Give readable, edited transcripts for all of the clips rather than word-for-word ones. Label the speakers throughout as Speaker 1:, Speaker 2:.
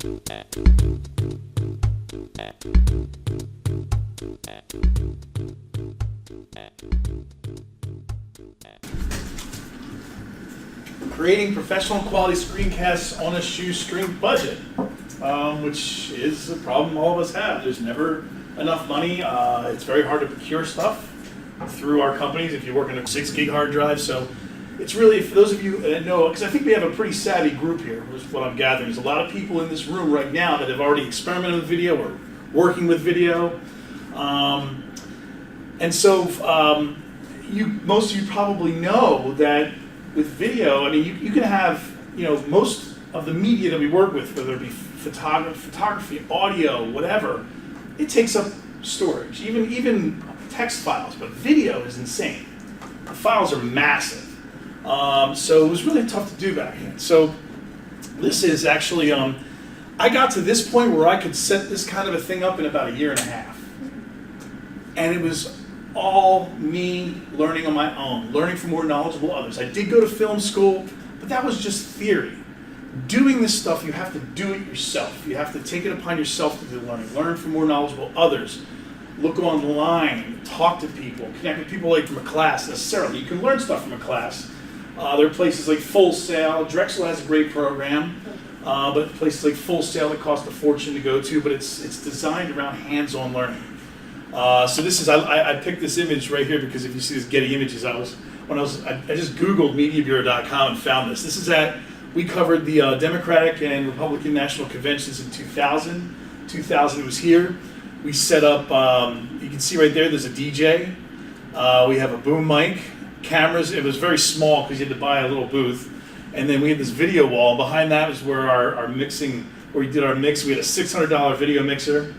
Speaker 1: Creating professional quality screencasts on a shoestring budget, which is a problem all of us have. There's never enough money. It's very hard to procure stuff through our companies if you work on a 6 gig hard drive. So it's really, for those of you that know, because I think we have a pretty savvy group here, is what I'm gathering. There's a lot of people in this room right now that have already experimented with video or working with video. And so most of you probably know that with video, I mean, you can have, most of the media that we work with, whether it be photography, audio, whatever, it takes up storage, even text files, but video is insane. The files are massive. So it was really tough to do back then. So this is actually, I got to this point where I could set this kind of a thing up in about 1.5 years. And it was all me learning on my own, learning from more knowledgeable others. I did go to film school, but that was just theory. Doing this stuff, you have to do it yourself. You have to take it upon yourself to do the learning. Learn from more knowledgeable others. Look online, talk to people, connect with people like from a class necessarily. You can learn stuff from a class. There are places like Full Sail. Drexel has a great program, but places like Full Sail that cost a fortune to go to, but it's designed around hands-on learning. So this is, I picked this image right here because if you see this Getty Images, I just Googled MediaBureau.com and found this. This is we covered the Democratic and Republican National Conventions in 2000. 2000 it was here. We set up, you can see right there's a DJ. We have a boom mic, cameras. It was very small because you had to buy a little booth. And then we had this video wall. Behind that was where our mixing, where we did our mix. We had a $600 video mixer.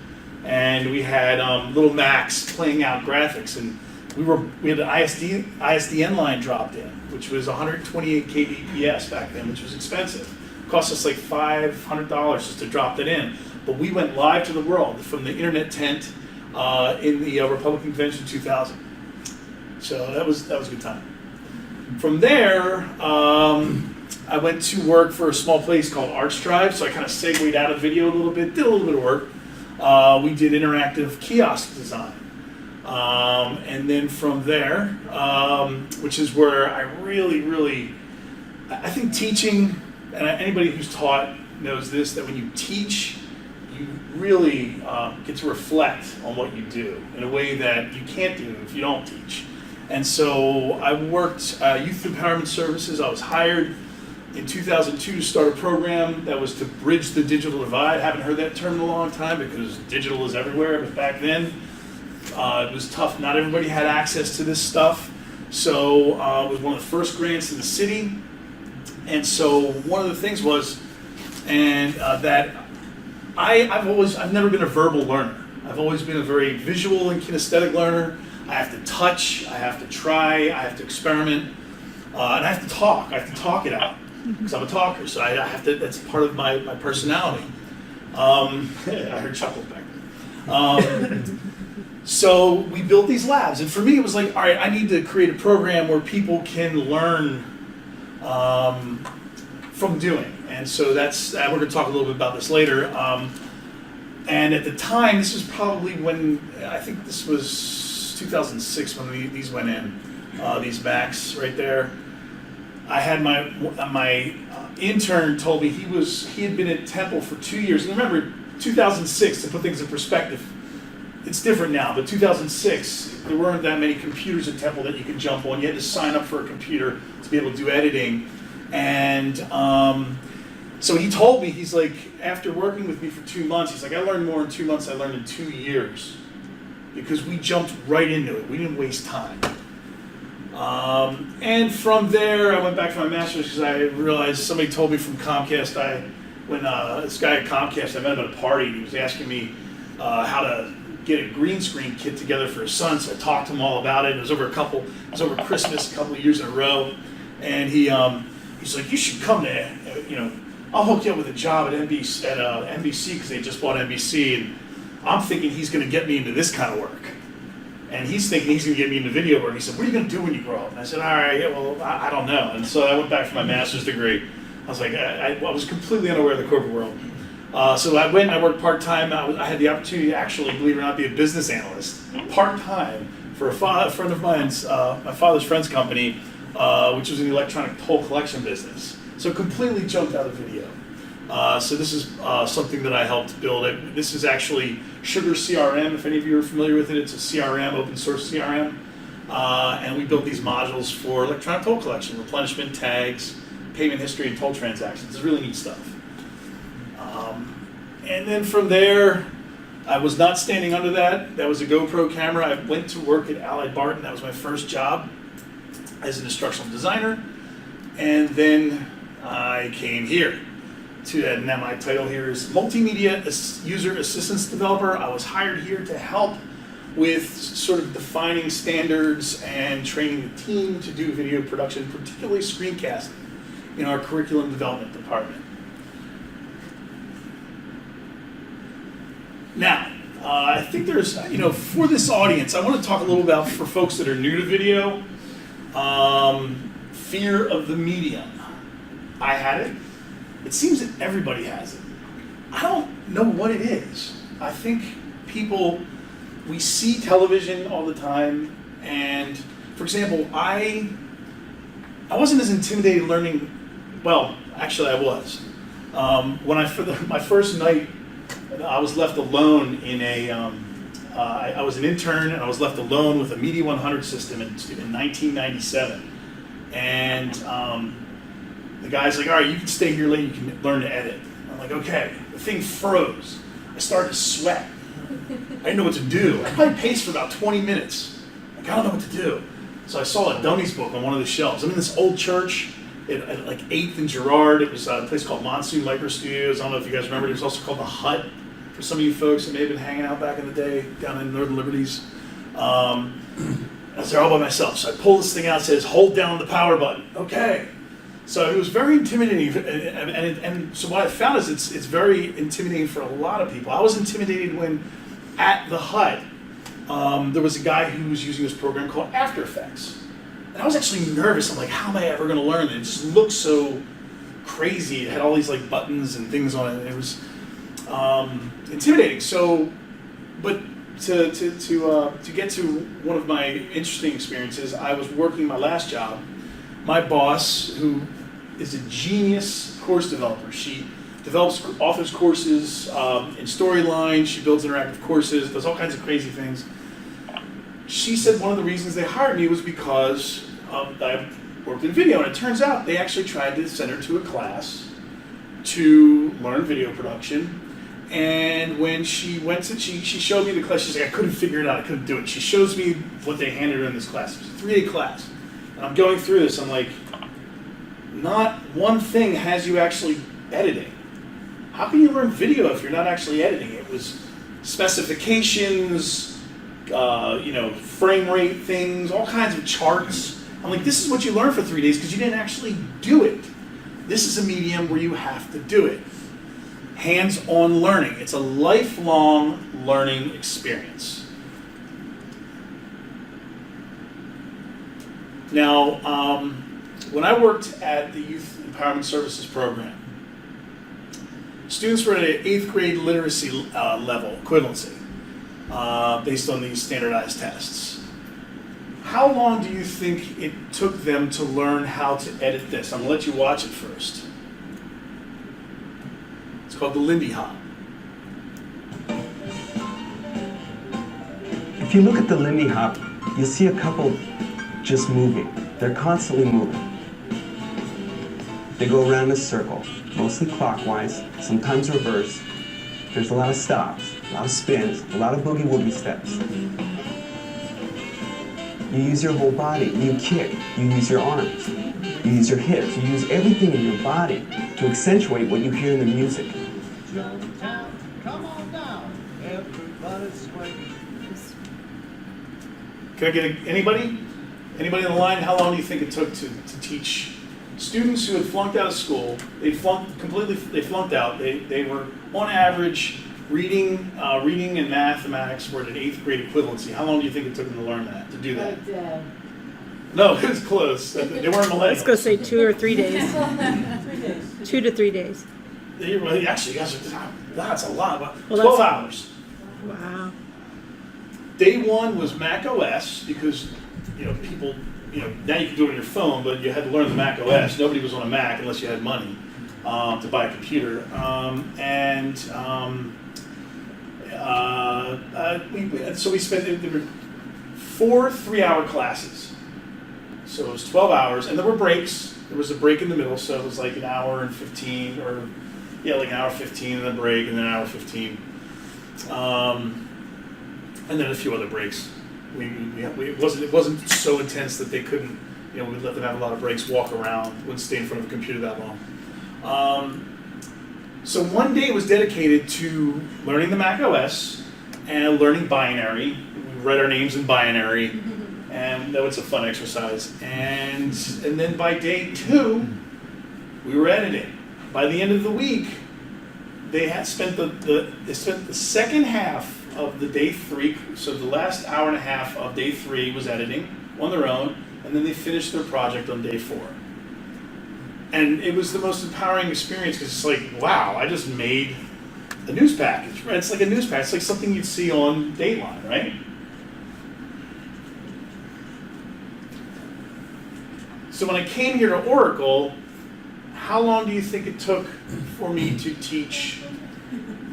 Speaker 1: And we had little Macs playing out graphics, and we had an ISDN line dropped in, which was 128 kbps back then, which was expensive. It cost us like $500 just to drop that in. But we went live to the world from the internet tent in the Republican Convention 2000. So that was a good time. From there, I went to work for a small place called ArchDrive, so I kind of segued out of video a little bit, did a little bit of work. We did interactive kiosk design. And then from there, which is where I really, I think teaching, and anybody who's taught knows this, that when you teach, you really get to reflect on what you do in a way that you can't do if you don't teach. And so I worked Youth Empowerment Services. I was hired in 2002 to start a program that was to bridge the digital divide. Haven't heard that term in a long time because digital is everywhere, but back then it was tough. Not everybody had access to this stuff. So it was one of the first grants in the city. And so one of the things was, that I've never been a verbal learner. I've always been a very visual and kinesthetic learner. I have to touch, I have to try, I have to experiment, and I have to talk. I have to talk it out. Because I'm a talker, so I have to. That's part of my personality. I heard chuckles back there. So we built these labs, and for me, it was like, all right, I need to create a program where people can learn from doing, and so that's. We're going to talk a little bit about this later. And at the time, this was probably when I think this was 2006 when these went in. These Macs right there. I had my intern told me he had been at Temple for 2 years. And remember, 2006, to put things in perspective, it's different now, but 2006, there weren't that many computers at Temple that you could jump on. You had to sign up for a computer to be able to do editing. And so he told me, he's like, after working with me for 2 months, he's like, I learned more in 2 months than I learned in 2 years. Because we jumped right into it. We didn't waste time. And from there, I went back for my master's because I realized somebody told me from Comcast. When this guy at Comcast, I met him at a party, and he was asking me how to get a green screen kit together for his son. So I talked to him all about it. It was over Christmas, a couple of years in a row, and he's like, you should come to, I'll hook you up with a job at NBC because they just bought NBC, and I'm thinking he's going to get me into this kind of work. And he's thinking he's going to get me into video work. He said, what are you going to do when you grow up? And I said, all right, yeah, well, I don't know. And so I went back for my master's degree. I was like, I was completely unaware of the corporate world. So I went and I worked part-time. I had the opportunity to actually, believe it or not, be a business analyst, part-time, for a friend of mine's, my father's friend's company, which was in the electronic toll collection business. So completely jumped out of video. So this is something that I helped build. This is actually Sugar CRM, if any of you are familiar with it. It's a CRM, open source CRM. And we built these modules for electronic toll collection, replenishment, tags, payment history, and toll transactions. It's really neat stuff. And then from there, I was not standing under that. That was a GoPro camera. I went to work at Allied Barton. That was my first job as an instructional designer. And then I came here to that. Now my title here is Multimedia User Assistance Developer. I was hired here to help with sort of defining standards and training the team to do video production, particularly screencasting in our curriculum development department. Now, I think there's, for this audience, I want to talk a little about, for folks that are new to video, fear of the medium. I had it. It seems that everybody has it. I don't know what it is. I think we see television all the time, and for example, I wasn't as intimidated learning, well, actually I was. My first night, I was left alone in I was an intern, and I was left alone with a Media 100 system in 1997. And the guy's like, all right, you can stay here late, you can learn to edit. I'm like, okay. The thing froze. I started to sweat. I didn't know what to do. I probably paced for about 20 minutes. Like, I don't know what to do. So I saw a dummies book on one of the shelves. I'm in this old church at like 8th and Girard. It was a place called Monsoon Micro Studios. I don't know if you guys remember. It was also called The Hut for some of you folks that may have been hanging out back in the day down in Northern Liberties. I was there all by myself. So I pulled this thing out. It says, hold down the power button. Okay. So it was very intimidating. And so what I found is it's very intimidating for a lot of people. I was intimidated when at The Hut, there was a guy who was using this program called After Effects. And I was actually nervous. I'm like, how am I ever going to learn it? It just looked so crazy. It had all these like buttons and things on it. And it was intimidating. So, but to get to one of my interesting experiences, I was working my last job. My boss, who is a genius course developer, she develops authors courses in Storyline. She builds interactive courses, does all kinds of crazy things. She said one of the reasons they hired me was because I worked in video, and it turns out they actually tried to send her to a class to learn video production. And when she went to, she showed me the class. She's like, I couldn't figure it out. I couldn't do it. She shows me what they handed her in this class. It was a 3-day class. And I'm going through this. I'm like, not one thing has you actually editing. How can you learn video if you're not actually editing? It was specifications, frame rate things, all kinds of charts. I'm like, this is what you learn for 3 days because you didn't actually do it. This is a medium where you have to do it. Hands-on learning. It's a lifelong learning experience. Now, when I worked at the Youth Empowerment Services Program, students were at an 8th grade literacy level, equivalency, based on these standardized tests. How long do you think it took them to learn how to edit this? I'm going to let you watch it first. It's called the Lindy Hop.
Speaker 2: If you look at the Lindy Hop, you'll see a couple just moving. They're constantly moving. They go around in a circle, mostly clockwise, sometimes reverse. There's a lot of stops, a lot of spins, a lot of boogie-woogie steps. You use your whole body. You kick. You use your arms. You use your hips. You use everything in your body to accentuate what you hear in the music.
Speaker 3: Come on down. Everybody's swinging.
Speaker 1: Can I get anybody? Anybody on the line? How long do you think it took to teach students who had flunked out of school? They flunked out. They were on average reading and mathematics were at an 8th grade equivalency. How long do you think it took them to learn that, to do that? No, it was close. They weren't millennials.
Speaker 4: Let's go say 2 or 3 days.
Speaker 3: 3 days.
Speaker 4: 2 to 3 days.
Speaker 1: Actually, that's a lot.
Speaker 4: Well,
Speaker 1: 12
Speaker 4: that's-
Speaker 1: hours.
Speaker 4: Wow.
Speaker 1: Day one was Mac OS because, people, now you can do it on your phone, but you had to learn the Mac OS. Nobody was on a Mac unless you had money to buy a computer. So we spent, there were 4 3-hour classes. So it was 12 hours, and there were breaks. There was a break in the middle, so it was like an hour and 15, like an hour 15 and then break, and then an hour 15. And then a few other breaks. It wasn't so intense that they couldn't, we'd let them have a lot of breaks, walk around, wouldn't stay in front of a computer that long. So one day was dedicated to learning the Mac OS and learning binary. We read our names in binary, and that was a fun exercise. And then by day 2, we were editing. By the end of the week, they had spent the second half of the day 3, so the last hour and a half of day 3 was editing on their own, and then they finished their project on day 4. And it was the most empowering experience because it's like, wow, I just made a news package. Right? It's like a news package. It's like something you'd see on Dateline, right? So when I came here to Oracle, how long do you think it took for me to teach?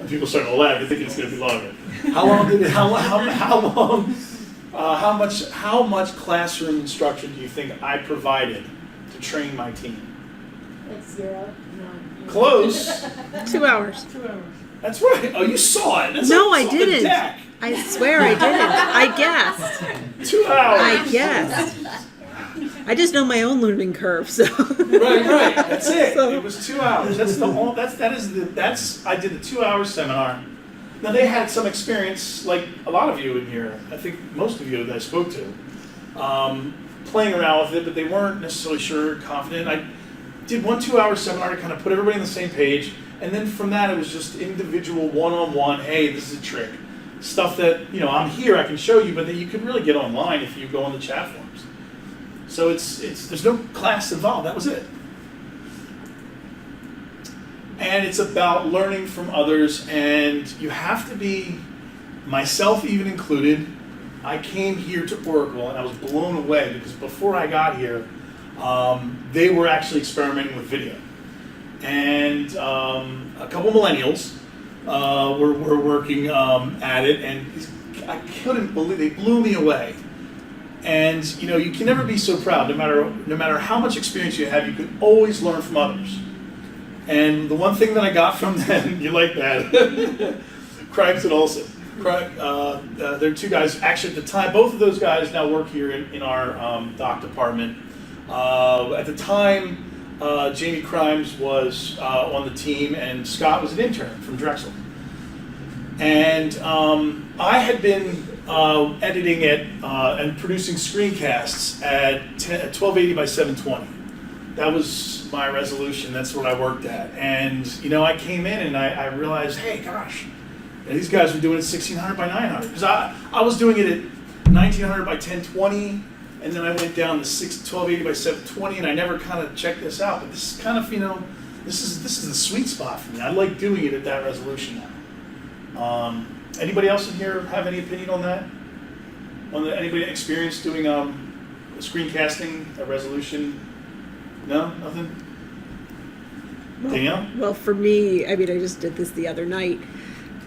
Speaker 1: People starting to laugh. They're thinking it's going to be longer. How much classroom instruction do you think I provided to train my team?
Speaker 5: Like 0? No.
Speaker 1: Close.
Speaker 4: 2 hours.
Speaker 5: 2 hours.
Speaker 1: That's right. Oh, you saw it. That's
Speaker 4: No,
Speaker 1: like,
Speaker 4: I
Speaker 1: it's on the
Speaker 4: didn't.
Speaker 1: deck.
Speaker 4: I swear I didn't. I guessed.
Speaker 1: 2 hours.
Speaker 4: I guessed. I just know my own learning curve, so.
Speaker 1: Right. That's it.
Speaker 4: So-
Speaker 1: It was 2 hours. I did the 2-hour seminar. Now they had some experience, like a lot of you in here. I think most of you that I spoke to, playing around with it, but they weren't necessarily confident. I did 1 2-hour seminar to kind of put everybody on the same page, and then from that it was just individual one-on-one. Hey, this is a trick, stuff that I'm here, I can show you, but that you can really get online if you go on the chat forums. So there's no class involved. That was it. And it's about learning from others, and you have to be, myself even included. I came here to Oracle and I was blown away because before I got here, they were actually experimenting with video. And a couple millennials were working at it, and I couldn't believe, they blew me away. And you can never be so proud. No matter how much experience you have, you can always learn from others. And the one thing that I got from them, you like that, Craigs and Olson. They're 2 guys. Actually, at the time, both of those guys now work here in our doc department. At the time, Jamie Crimes was on the team, and Scott was an intern from Drexel. And I had been editing and producing screencasts at 1280 by 720. That was my resolution. That's what I worked at. And I came in and I realized, hey, gosh, these guys were doing it 1600 by 900. Because I was doing it at 1900 by 1020, and then I went down to 1280 by 720, and I never kind of checked this out. But this is kind of, this is the sweet spot for me. I like doing it at that resolution now. Anybody else in here have any opinion on that? Anybody experienced doing screencasting, a resolution? No? Nothing? Danielle?
Speaker 4: Well, for me, I just did this the other night.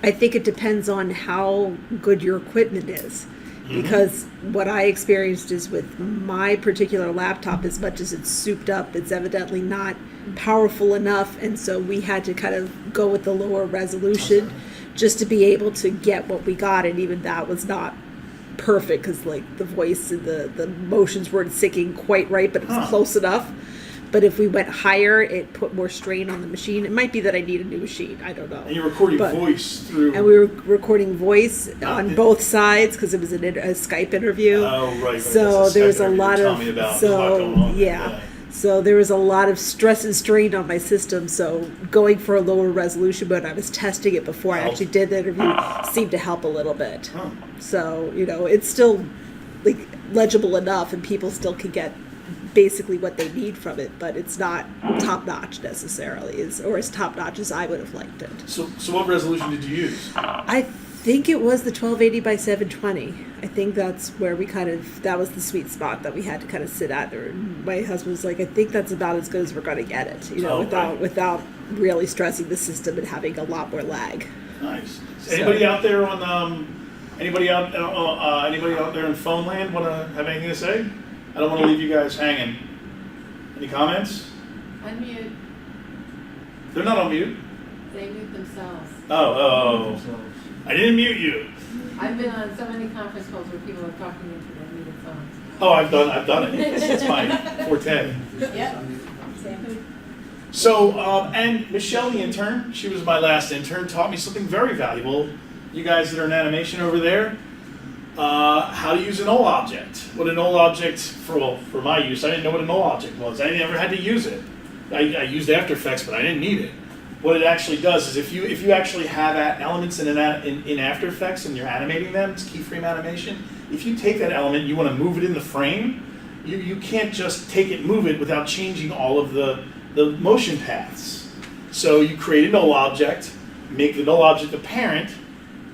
Speaker 4: I think it depends on how good your equipment is.
Speaker 1: Mm-hmm.
Speaker 4: Because what I experienced is with my particular laptop, as much as it's souped up, it's evidently not powerful enough. And so we had to kind of go with the lower resolution just to be able to get what we got. And even that was not perfect because the voice and the motions weren't syncing quite right, but it was close enough. But if we went higher, it put more strain on the machine. It might be that I need a new machine. I don't know.
Speaker 1: And you're recording voice through...
Speaker 4: And we were recording voice on both sides because it was a Skype interview.
Speaker 1: Oh, right.
Speaker 4: So there was a lot of...
Speaker 1: Yeah.
Speaker 4: So there was a lot of stress and strain on my system. So going for a lower resolution, but I was testing it before I actually did the interview, seemed to help a little bit. So, it's still legible enough and people still can get basically what they need from it, but it's not top notch necessarily, or as top notch as I would have liked it.
Speaker 1: So what resolution did you use?
Speaker 4: I think it was the 1280 by 720. I think that's where that was the sweet spot that we had to kind of sit at. Or my husband was like, I think that's about as good as we're going to get it, without really stressing the system and having a lot more lag.
Speaker 1: Nice. Anybody out there on anybody out there in phone land want to have anything to say? I don't want to leave you guys hanging. Any comments?
Speaker 5: Unmute.
Speaker 1: They're not on mute.
Speaker 5: They mute themselves.
Speaker 1: Oh. I didn't mute you.
Speaker 5: I've been on so many conference calls where people are talking into their muted phones.
Speaker 1: Oh, I've done it. It's my forte.
Speaker 5: Yep. Same.
Speaker 1: So, and Michelle, the intern, she was my last intern, taught me something very valuable. You guys that are in animation over there, how to use a null object. What a null object, for my use, I didn't know what a null object was. I never had to use it. I used After Effects, but I didn't need it. What it actually does is if you actually have elements in After Effects and you're animating them, it's keyframe animation, if you take that element and you want to move it in the frame, you can't just take it and move it without changing all of the motion paths. So you create a null object, make the null object the parent,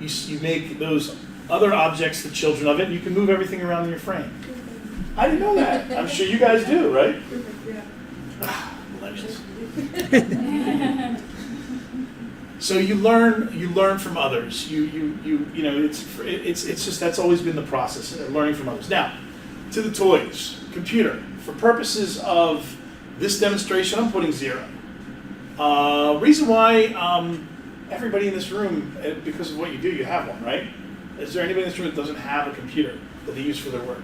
Speaker 1: you make those other objects the children of it, and you can move everything around in your frame. I didn't know that. I'm sure you guys do, right? Millennials. So you learn from others. You know, it's just that's always been the process, learning from others. Now, to the toys, computer. For purposes of this demonstration, I'm putting 0. Reason why everybody in this room, because of what you do, you have one, right? Is there anybody in this room that doesn't have a computer that they use for their work?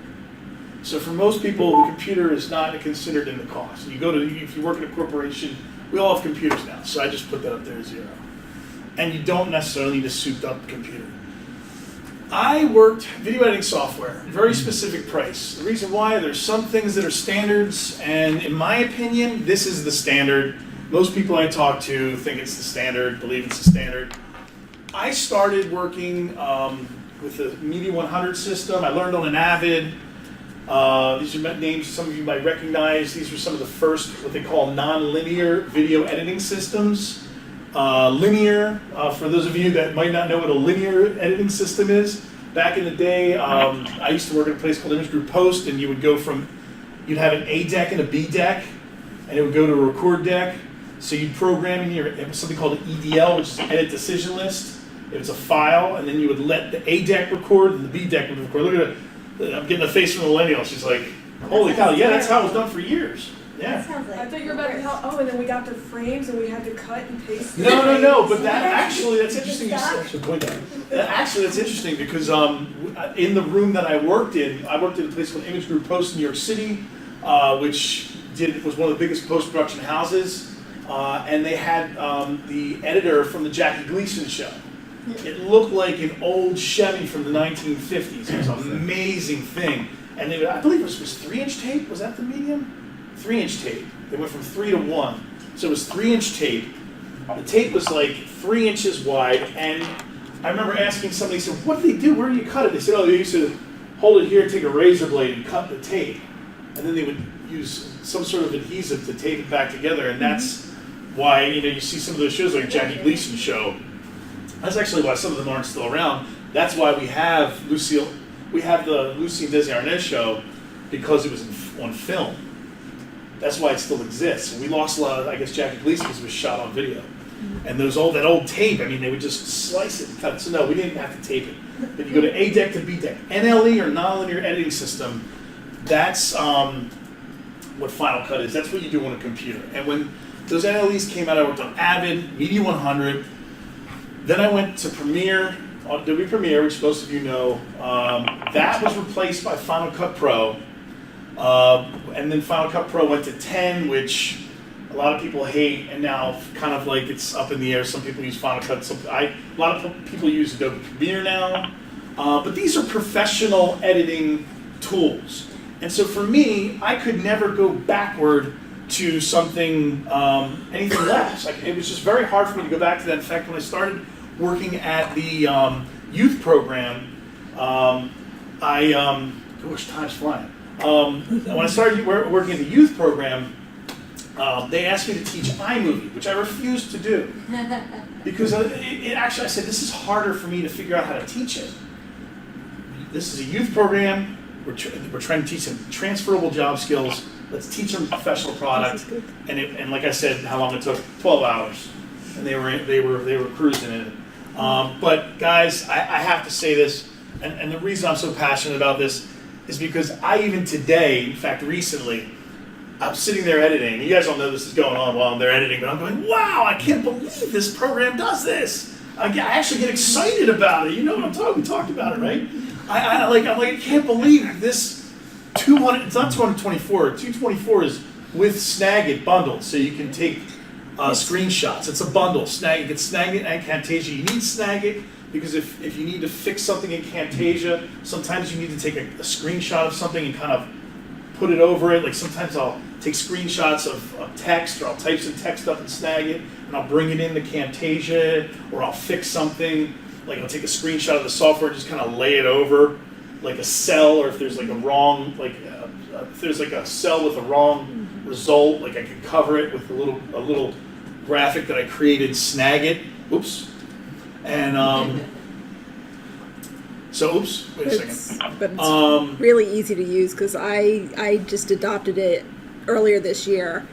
Speaker 1: So for most people, the computer is not considered in the cost. If you work in a corporation, we all have computers now, so I just put that up there as 0. And you don't necessarily need a souped-up computer. I worked video editing software, very specific price. The reason why, there's some things that are standards, and in my opinion, this is the standard. Most people I talk to think it's the standard, believe it's the standard. I started working with the Media 100 system. I learned on an Avid. These are names some of you might recognize. These were some of the first, what they call non-linear video editing systems. Linear, for those of you that might not know what a linear editing system is, back in the day, I used to work at a place called Image Group Post, and you'd have an A deck and a B deck, and it would go to a record deck. So you'd program in something called an EDL, which is an edit decision list. It's a file, and then you would let the A deck record and the B deck would record. Look at it. I'm getting a face from a millennial. She's like, holy cow, yeah, that's how it was done for years. Yeah.
Speaker 6: I thought you were about to tell, and then we got the frames and we had to cut and paste.
Speaker 1: No, but that's interesting. Actually, that's interesting because in the room that I worked in a place called Image Group Post in New York City, which was one of the biggest post-production houses, and they had the editor from the Jackie Gleason show. It looked like an old Chevy from the 1950s. It was an amazing thing. And I believe it was 3-inch tape. Was that the medium? 3-inch tape. They went from 3 to 1. So it was 3-inch tape. The tape was like 3 inches wide. And I remember asking somebody, said, what do they do? Where do you cut it? They said, they used to hold it here, take a razor blade and cut the tape. And then they would use some sort of adhesive to tape it back together. And that's why, you see some of those shows like Jackie Gleason show. That's actually why some of them aren't still around. That's why we have the Lucy and Desi Arnaz show, because it was on film. That's why it still exists. We lost a lot of, I guess, Jackie Gleason because it was shot on video. And that old tape, they would just slice it and cut it. So no, we didn't have to tape it. But you go to A deck to B deck. NLE, or nonlinear editing system, that's what Final Cut is. That's what you do on a computer. And when those NLEs came out, I worked on Avid, Media 100. Then I went to Premiere, Adobe Premiere, which most of you know. That was replaced by Final Cut Pro. And then Final Cut Pro went to 10, which a lot of people hate, and now kind of like it's up in the air. Some people use Final Cut. A lot of people use Adobe Premiere now. But these are professional editing tools. And so for me, I could never go backward to something, anything less. It was just very hard for me to go back to that. In fact, when I started working at the youth program, time's flying. When I started working in the youth program, they asked me to teach iMovie, which I refused to do. Because actually, I said, this is harder for me to figure out how to teach it. This is a youth program. We're trying to teach them transferable job skills. Let's teach them professional product. And like I said, how long it took? 12 hours. And they were cruising in it. But guys, I have to say this, and the reason I'm so passionate about this is because I even today, in fact recently, I'm sitting there editing. You guys don't know this is going on while I'm there editing, but I'm going, wow, I can't believe this program does this. I actually get excited about it. You know what I'm talking? We talked about it, right? I'm like, I can't believe this 200. It's not 224. 224 is with Snagit bundled, so you can take screenshots. It's a bundle. You get Snagit and Camtasia. You need Snagit because if you need to fix something in Camtasia, sometimes you need to take a screenshot of something and kind of put it over it. Like sometimes I'll take screenshots of text, or I'll type some text up in Snagit and I'll bring it into Camtasia, or I'll fix something. Like I'll take a screenshot of the software and just kind of lay it over like a cell, or if there's like a wrong, if there's like a cell with a wrong result, like I can cover it with a little graphic that I created in Snagit. Oops. And so oops, wait a second.
Speaker 4: But it's really easy to use because I just adopted it earlier this year,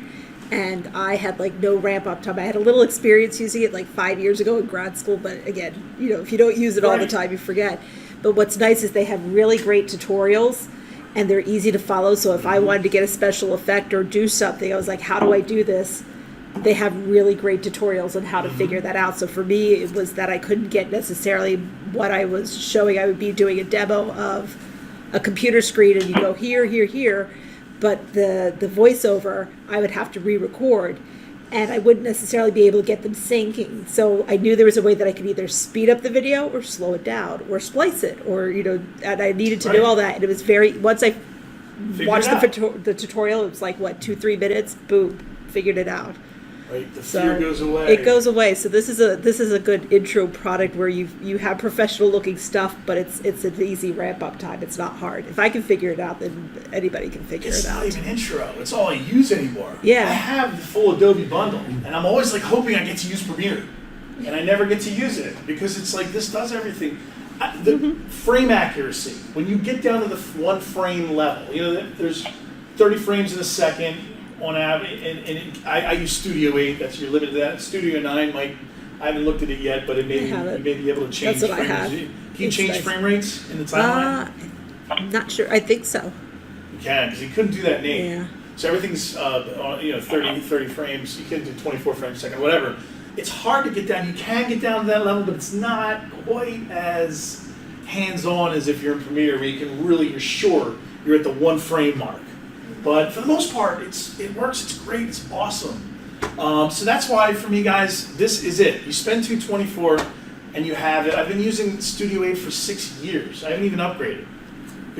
Speaker 4: and I had like no ramp up time. I had a little experience using it like 5 years ago in grad school, but again, if you don't use it all the time, you forget. But what's nice is they have really great tutorials, and they're easy to follow. So if I wanted to get a special effect or do something, I was like, how do I do this? They have really great tutorials on how to figure that out. So for me, it was that I couldn't get necessarily what I was showing. I would be doing a demo of a computer screen, and you go here, here, here. But the voiceover, I would have to re-record, and I wouldn't necessarily be able to get them syncing. So I knew there was a way that I could either speed up the video or slow it down or splice it, or, and I needed to do all that. And it was once I watched the tutorial, it was like, 2-3 minutes, boom, figured it out.
Speaker 1: Right, the fear goes away.
Speaker 4: It goes away. So this is a good intro product where you have professional looking stuff, but it's an easy ramp up time. It's not hard. If I can figure it out, then anybody can figure it out.
Speaker 1: It's not even intro. It's all I use anymore.
Speaker 4: Yeah.
Speaker 1: I have the full Adobe bundle, and I'm always like hoping I get to use Premiere, and I never get to use it because it's like this does everything. The frame accuracy, when you get down to the one frame level, there's 30 frames in a second. On average, and I use Studio 8. That's your limit to that. Studio 9 I haven't looked at it yet, but you may be able to change.
Speaker 4: That's what
Speaker 1: frame
Speaker 4: I have.
Speaker 1: rates. Can you change frame rates in the timeline?
Speaker 4: I'm not sure. I think so.
Speaker 1: You can, because you couldn't do that in 8.
Speaker 4: Yeah.
Speaker 1: So everything's 30 frames. You can do 24 frames a second, whatever. It's hard to get down. You can get down to that level, but it's not quite as hands-on as if you're in Premiere, where you're sure you're at the 1 frame mark. But for the most part, it works. It's great. It's awesome. So that's why, for me, guys, this is it. You spend $224, and you have it. I've been using Studio 8 for 6 years. I haven't even upgraded.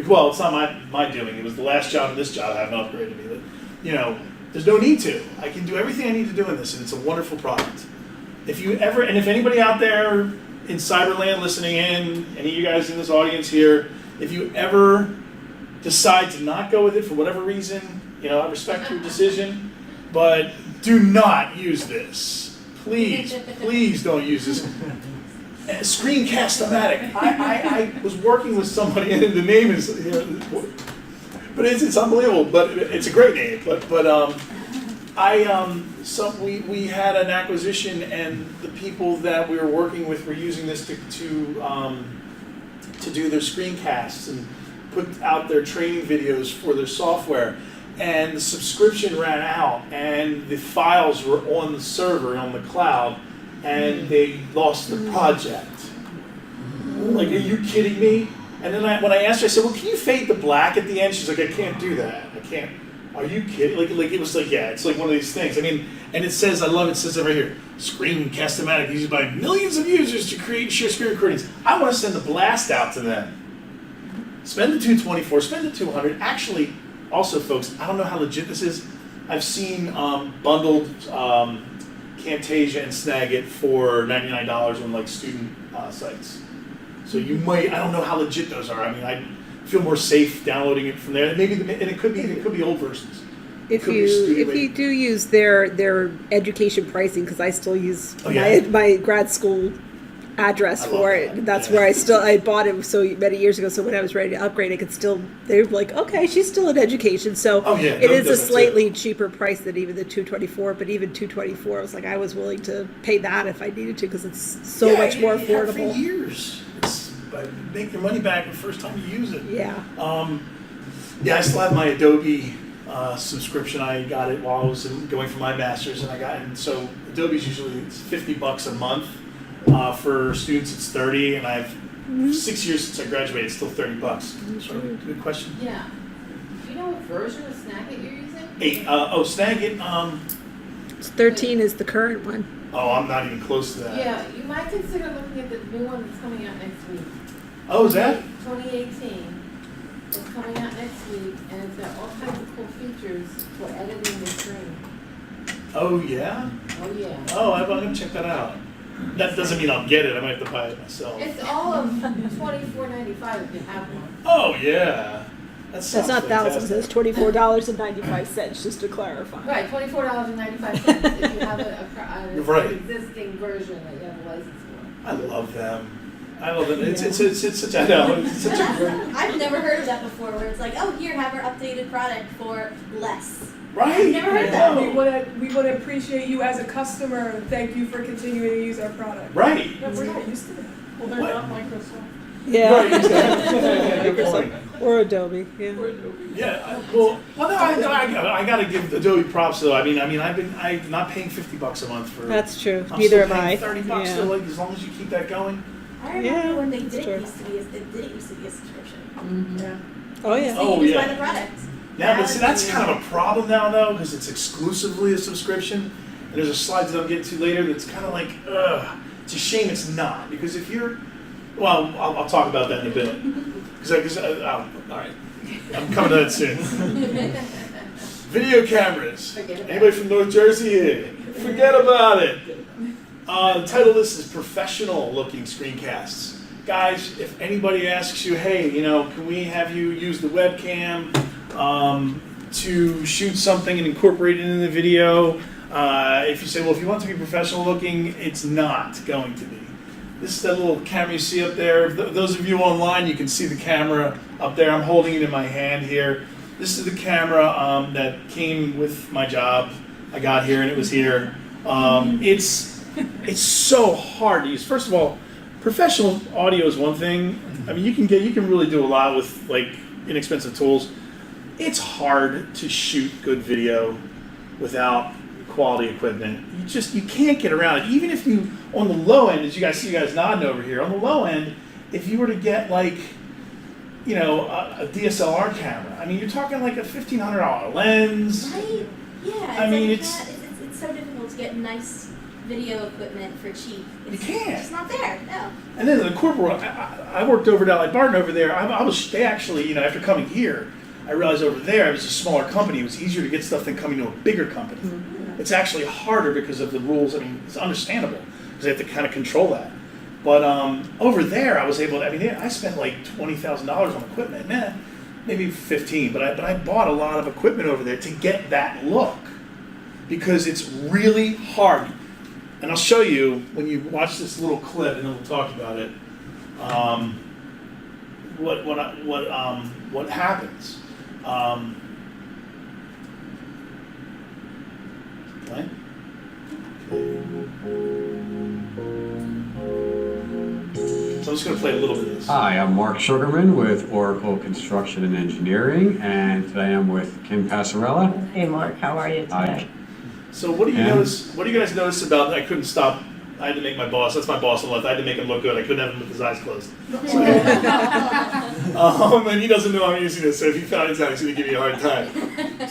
Speaker 1: Well, it's not my doing. It was the last job and this job I haven't upgraded me. But, there's no need to. I can do everything I need to do in this, and it's a wonderful product. If anybody out there in Cyberland listening in, any of you guys in this audience here, if you ever decide to not go with it for whatever reason, I respect your decision, but do not use this. Please don't use this. Screencast-O-Matic. I was working with somebody, and the name is, but it's unbelievable. But it's a great name. But we had an acquisition, and the people that we were working with were using this to do their screencasts and put out their training videos for their software, and the subscription ran out, and the files were on the server on the cloud, and they lost the project. Like, are you kidding me? And then when I asked her, I said, well, can you fade the black at the end? She's like, I can't do that. I can't. Are you kidding? Like it was like, yeah, it's like one of these things. I mean, and it says, I love it, says it right here, Screencast-O-Matic used by millions of users to create and share screen recordings. I want to send the blast out to them. Spend the $224, spend the $200. Actually, also, folks, I don't know how legit this is. I've seen bundled Camtasia and Snagit for $99 on like student sites. So you might, I don't know how legit those are. I mean, feel more safe downloading it from there. And maybe and it could be old versions. It
Speaker 4: If
Speaker 1: could be
Speaker 4: you
Speaker 1: Studio
Speaker 4: if you do use their education pricing, because I still use
Speaker 1: Oh, yeah?
Speaker 4: my grad school address
Speaker 1: I
Speaker 4: for
Speaker 1: love
Speaker 4: it.
Speaker 1: that,
Speaker 4: That's
Speaker 1: yeah.
Speaker 4: where I bought it so many years ago. So when I was ready to upgrade, I could still. They were like, okay, she's still in education, so
Speaker 1: Oh, yeah,
Speaker 4: it
Speaker 1: Adobe
Speaker 4: is a
Speaker 1: does that too.
Speaker 4: slightly cheaper price than even the 224. But even 224, I was like, I was willing to pay that if I needed to because it's so
Speaker 1: Yeah,
Speaker 4: much more
Speaker 1: you have
Speaker 4: affordable.
Speaker 1: For years. But make your money back the first time you use it.
Speaker 4: Yeah.
Speaker 1: Yeah, I still have my Adobe subscription. I got it while I was going for my master's, and so Adobe's usually it's $50 a month. For students, it's 30, and I've 6 years since I graduated. It's still $30. So, good question.
Speaker 5: Yeah. Do you know what version of Snagit you're using?
Speaker 1: 8. Snagit.
Speaker 4: 13 is the current one.
Speaker 1: Oh, I'm not even close to that.
Speaker 5: Yeah, you might consider looking at the new one that's coming out next week.
Speaker 1: Oh, is that?
Speaker 5: 2018. It's coming out next week, and it's got all kinds of cool features for editing the screen.
Speaker 1: Oh, yeah.
Speaker 5: Oh yeah.
Speaker 1: Oh, I'm gonna check that out. That doesn't mean I'll get it. I might have to buy it myself.
Speaker 5: It's all of $24.95 if you have one.
Speaker 1: Oh, yeah. That sounds
Speaker 4: That's not thousands.
Speaker 1: fantastic.
Speaker 4: That's $24.95. Just to clarify.
Speaker 5: Right, $24.95 if you have an
Speaker 1: Right.
Speaker 5: existing version that you have a license for.
Speaker 1: I love them. I love it. It's such I know. It's such a great.
Speaker 7: I've never heard of that before, where it's like, oh, here, have our updated product for less.
Speaker 1: Right.
Speaker 7: I've never heard that.
Speaker 6: We want to appreciate you as a customer and thank you for continuing to use our product.
Speaker 1: Right.
Speaker 6: No, we're not used to that.
Speaker 8: Well, they're
Speaker 1: What?
Speaker 8: not Microsoft.
Speaker 4: Yeah.
Speaker 1: Right, exactly. Good point.
Speaker 4: Or Adobe. Yeah.
Speaker 1: Yeah. Well, no, I got to give Adobe props though. I mean, I'm not paying $50 a month for.
Speaker 4: That's true.
Speaker 1: I'm
Speaker 4: Neither
Speaker 1: still
Speaker 4: am I.
Speaker 1: paying $30
Speaker 4: Yeah.
Speaker 1: still, like, as long as you keep that going.
Speaker 7: I remember
Speaker 4: Yeah,
Speaker 7: when they
Speaker 4: that's
Speaker 7: did
Speaker 4: true.
Speaker 7: it used to be a subscription.
Speaker 6: Yeah.
Speaker 4: Oh yeah.
Speaker 1: Oh,
Speaker 7: So you just
Speaker 1: yeah.
Speaker 7: buy the product.
Speaker 1: Yeah, but see, that's kind of a problem now, though, because it's exclusively a subscription. And there's a slide that I'll get to later that's kind of like, ugh. It's a shame it's not, because if you're, well, I'll talk about that in a bit. All right, I'm coming to that soon. Video cameras.
Speaker 5: Forget about
Speaker 1: Anybody from North Jersey here? Forget about it. The title of this is Professional Looking Screencasts. Guys, if anybody asks you, hey, can we have you use the webcam to shoot something and incorporate it in the video? If you say, well, if you want to be professional looking, it's not going to be. This is that little camera you see up there. Those of you online, you can see the camera up there. I'm holding it in my hand here. This is the camera that came with my job. I got here and it was here. It's so hard to use. First of all, professional audio is one thing. I mean, you can really do a lot with like inexpensive tools. It's hard to shoot good video without quality equipment. You can't get around it. Even if you, on the low end, as you guys see, you guys nodding over here, on the low end, if you were to get like, a DSLR camera, I mean, you're talking like a $1,500 lens.
Speaker 7: Right? Yeah.
Speaker 1: I mean,
Speaker 7: like
Speaker 1: it's-
Speaker 7: it's so difficult to get nice video equipment for cheap.
Speaker 1: You can't.
Speaker 7: It's just not there. No.
Speaker 1: And then the corporate, I worked over at Allied Barton over there. They actually, after coming here, I realized over there it was a smaller company. It was easier to get stuff than coming to a bigger company. It's actually harder because of the rules. I mean, it's understandable because they have to kind of control that. But over there, I was able to, I spent like $20,000 on equipment. Maybe 15, but I bought a lot of equipment over there to get that look because it's really hard. And I'll show you when you watch this little clip, and then we'll talk about it. What happens? Play? So I'm just going to play a little bit of this.
Speaker 9: Hi, I'm Mark Sugarman with Oracle Construction and Engineering, and today I'm with Kim Passarella.
Speaker 8: Hey, Mark, how are you
Speaker 9: Hi.
Speaker 8: today?
Speaker 1: So what do you
Speaker 9: Yeah.
Speaker 1: notice? What do you guys notice about? I couldn't stop. I had to make my boss. That's my boss on the left. I had to make him look good. I couldn't have him with his eyes closed. And he doesn't know I'm using this, so if he found it out, he's going to give me a hard time.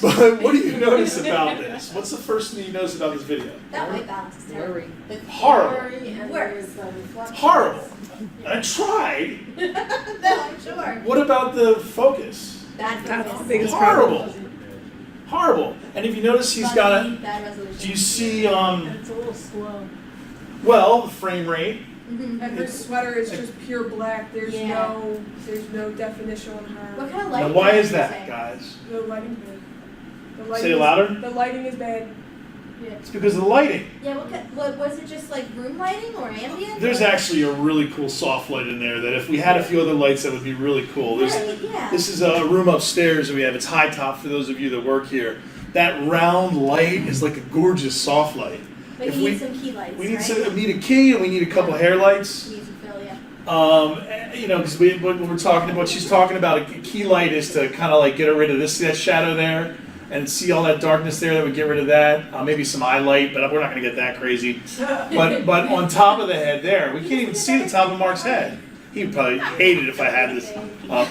Speaker 1: But what do you notice about this? What's the first thing you notice about this video?
Speaker 7: That white balance is terrible.
Speaker 5: Blurry. It's
Speaker 1: Horrible.
Speaker 5: blurry and
Speaker 7: Worse.
Speaker 5: there's a reflection.
Speaker 1: Horrible. I tried.
Speaker 7: No, I'm sure.
Speaker 1: What about the focus?
Speaker 7: Bad
Speaker 4: That's
Speaker 7: focus.
Speaker 4: the biggest
Speaker 1: Horrible. Horrible. And if you notice, he's got a.
Speaker 7: Bad resolution.
Speaker 1: Do you see?
Speaker 8: And it's a little slow.
Speaker 1: Well, the frame rate.
Speaker 7: Mhm.
Speaker 6: And her sweater is just pure black. There's
Speaker 7: Yeah.
Speaker 6: no definition on her.
Speaker 7: What kind of
Speaker 1: Now,
Speaker 7: lighting?
Speaker 1: why
Speaker 7: did
Speaker 1: is
Speaker 7: you
Speaker 1: that,
Speaker 7: say?
Speaker 1: guys?
Speaker 6: The lighting's bad. The lighting
Speaker 1: Say it
Speaker 6: is-
Speaker 1: louder.
Speaker 6: The lighting is bad.
Speaker 1: It's because of the lighting.
Speaker 7: Yeah, what was it? Just like room lighting or ambient?
Speaker 1: There's actually a really cool soft light in there that if we had a few other lights, that would be really cool. There's,
Speaker 7: Right, yeah.
Speaker 1: This is a room upstairs that we have. It's high top for those of you that work here. That round light is like a gorgeous soft light.
Speaker 7: But
Speaker 1: if
Speaker 7: you
Speaker 1: we-
Speaker 7: need some key lights,
Speaker 1: We need
Speaker 7: right?
Speaker 1: we need a key and we need a couple hair lights.
Speaker 7: You need some fill, yeah.
Speaker 1: You know, because what we're talking about, she's talking about a key light is to kind of like get rid of that shadow there and see all that darkness there. That would get rid of that. Maybe some eye light, but we're not going to get that crazy. But on top of the head there, we can't even see the top of Mark's head. He would probably hate it if I had this up.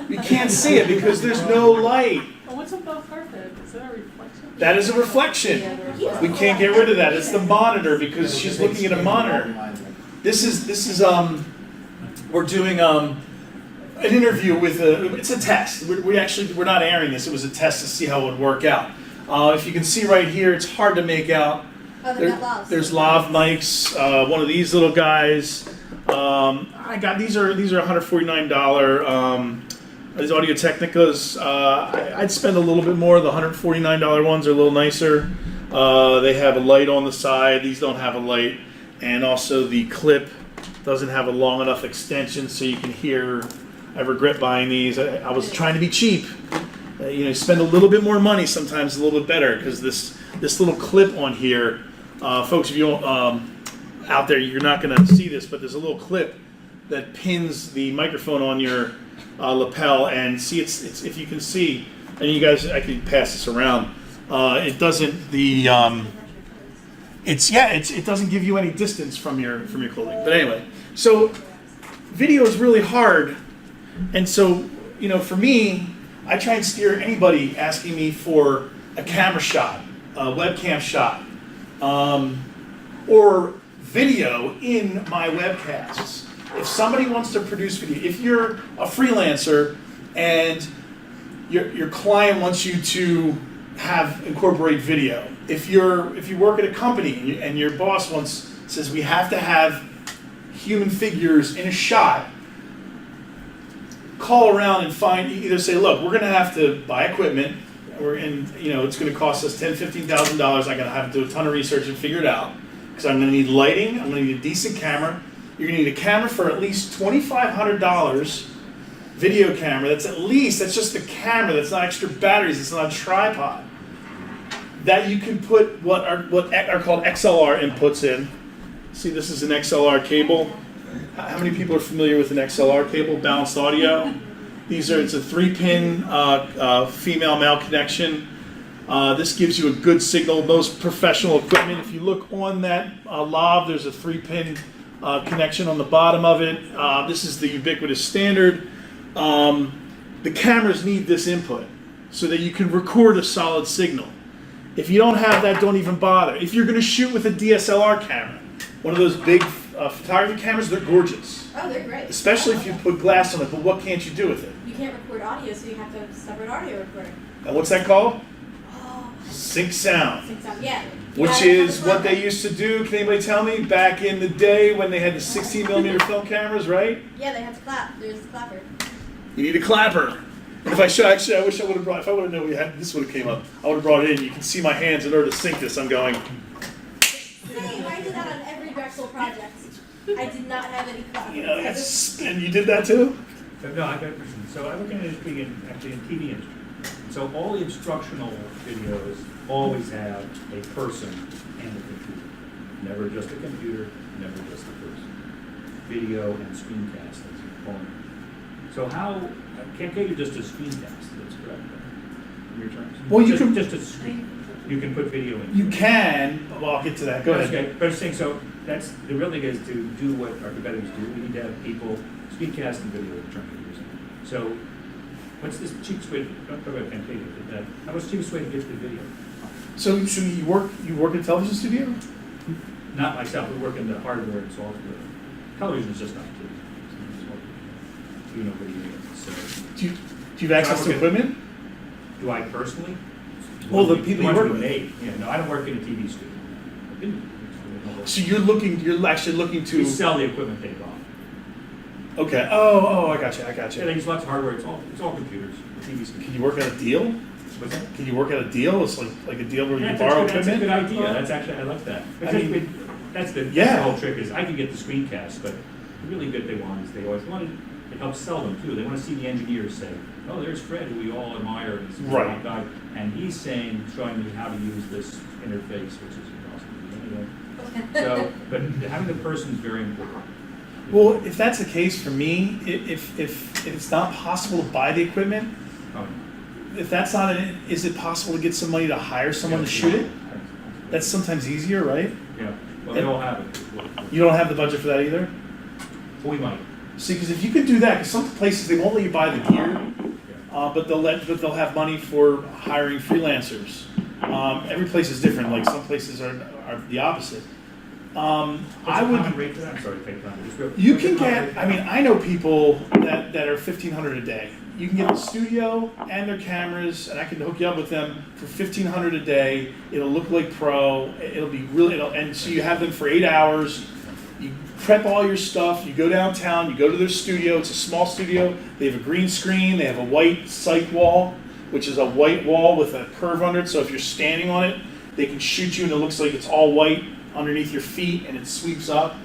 Speaker 1: We can't see it because there's no light.
Speaker 8: Well, what's above her head? Is that a reflection?
Speaker 1: That is a reflection. We can't get rid of that. It's the monitor because she's looking at a monitor. This is we're doing an interview with it's a test. We're not airing this. It was a test to see how it would work out. If you can see right here, it's hard to make out.
Speaker 7: Oh, they're not lavs.
Speaker 1: There's lav mics. One of these little guys. I got these are $149. These Audio Technicas. I'd spend a little bit more. The $149 ones are a little nicer. They have a light on the side. These don't have a light, and also the clip doesn't have a long enough extension so you can hear. I regret buying these. I was trying to be cheap. Spend a little bit more money sometimes, a little bit better, because this little clip on here, folks, if you out there, you're not going to see this, but there's a little clip that pins the microphone on your lapel, and see it's if you can see, and you guys, I can pass this around. It doesn't it doesn't give you any distance from your clothing. But anyway, so video is really hard, and so for me, I try and steer anybody asking me for a camera shot, a webcam shot, or video in my webcasts. If somebody wants to produce video, if you're a freelancer and your client wants you to incorporate video, if you work at a company and your boss says we have to have human figures in a shot, call around and either say, look, we're going to have to buy equipment, it's going to cost us $10,000-$15,000. I'm going to have to do a ton of research and figure it out, because I'm going to need lighting, I'm going to need a decent camera. You're going to need a camera for at least $2,500, video camera. That's just the camera. That's not extra batteries. It's not a tripod. That you can put what are called XLR inputs in. See, this is an XLR cable. How many people are familiar with an XLR cable? Balanced audio. It's a 3-pin female-male connection. This gives you a good signal. Most professional equipment, if you look on that lav, there's a 3-pin connection on the bottom of it. This is the ubiquitous standard. The cameras need this input so that you can record a solid signal. If you don't have that, don't even bother. If you're going to shoot with a DSLR camera, one of those big photography cameras, they're gorgeous.
Speaker 7: Oh, they're great.
Speaker 1: Especially if you put glass on it, but what can't you do with it?
Speaker 7: You can't record audio, so you have to have a separate audio recorder.
Speaker 1: And what's that called?
Speaker 7: Oh,
Speaker 1: Sync sound.
Speaker 7: sync sound, yeah.
Speaker 1: Which is what they used to do, can anybody tell me, back in the day when they had the 16mm film cameras, right?
Speaker 7: Yeah, they have to clap. There's a clapper.
Speaker 1: You need a clapper. And if I wish I would have brought, if I would have known we had, this would have came up, I would have brought it in. You can see my hands in order to sync this. I'm going.
Speaker 7: Same, I did that on every Drexel project. I did not have any clappers.
Speaker 1: And you did that too?
Speaker 10: No, I got a question. So I work in industry actually in TV industry. So all the instructional videos always have a person and a computer. Never just a computer, never just a person. Video and screencast, as you call it. So how, can't you just a screencast, that's correct, in your terms?
Speaker 1: Well, you can
Speaker 10: just a screen, you can put video in.
Speaker 1: You can, well, I'll get to that, go ahead.
Speaker 10: Okay, but I'm saying, so that's, the real thing is to do what our competitors do, we need to have people screencast and video interpreters. So, what's the cheapest way, don't talk about Camtasia, but how much the cheapest way to get the video?
Speaker 1: So you work in a television studio?
Speaker 10: Not myself, we work in the hardware and software. Television is just not kids. You know video, so.
Speaker 1: Do you have access to equipment?
Speaker 10: Do I personally?
Speaker 1: Well, the people you work with.
Speaker 10: Yeah, no, I don't work in a TV studio.
Speaker 1: So you're actually looking
Speaker 10: To
Speaker 1: to,
Speaker 10: sell the equipment they bought.
Speaker 1: okay, oh, I got you.
Speaker 10: Yeah, they use lots of hardware, it's all computers, TVs.
Speaker 1: Can you work out a deal?
Speaker 10: What's that?
Speaker 1: Can you work out a deal? It's like a deal where you
Speaker 10: Yeah,
Speaker 1: borrow
Speaker 10: that's a good
Speaker 1: equipment?
Speaker 10: idea, that's actually, I like that.
Speaker 1: I mean,
Speaker 10: That's the
Speaker 1: yeah.
Speaker 10: whole trick is, I can get the screencast, but the really good they want is they always want it helps sell them too. They want to see the engineers say, oh, there's Fred, who we all admire, and he's a
Speaker 1: Right.
Speaker 10: great guy, and he's showing me how to use this interface, which is awesome. Anyway. So, but having the person is very important.
Speaker 1: Well, if that's the case for me, if it's not possible to buy the equipment,
Speaker 10: Oh,
Speaker 1: if that's not is it possible to get somebody to hire someone to shoot it? That's sometimes easier, right?
Speaker 10: Yeah, well, they all have it.
Speaker 1: You don't have the budget for that either?
Speaker 10: We might.
Speaker 1: See, because if you could do that, because some places they won't let you buy the gear, but they'll have money for hiring freelancers. Every place is different. Like some places are the opposite. I would.
Speaker 10: Rate for that? I'm sorry, take time. Just real-
Speaker 1: You can get. I mean, I know people that are $1,500 a day. You can get the studio and their cameras, and I can hook you up with them for $1,500 a day. It'll look like pro. It'll be really. And so you have them for 8 hours. You prep all your stuff. You go downtown. You go to their studio. It's a small studio. They have a green screen. They have a white sight wall, which is a white wall with a curve under it. So if you're standing on it, they can shoot you, and it looks like it's all white underneath your feet, and it sweeps up.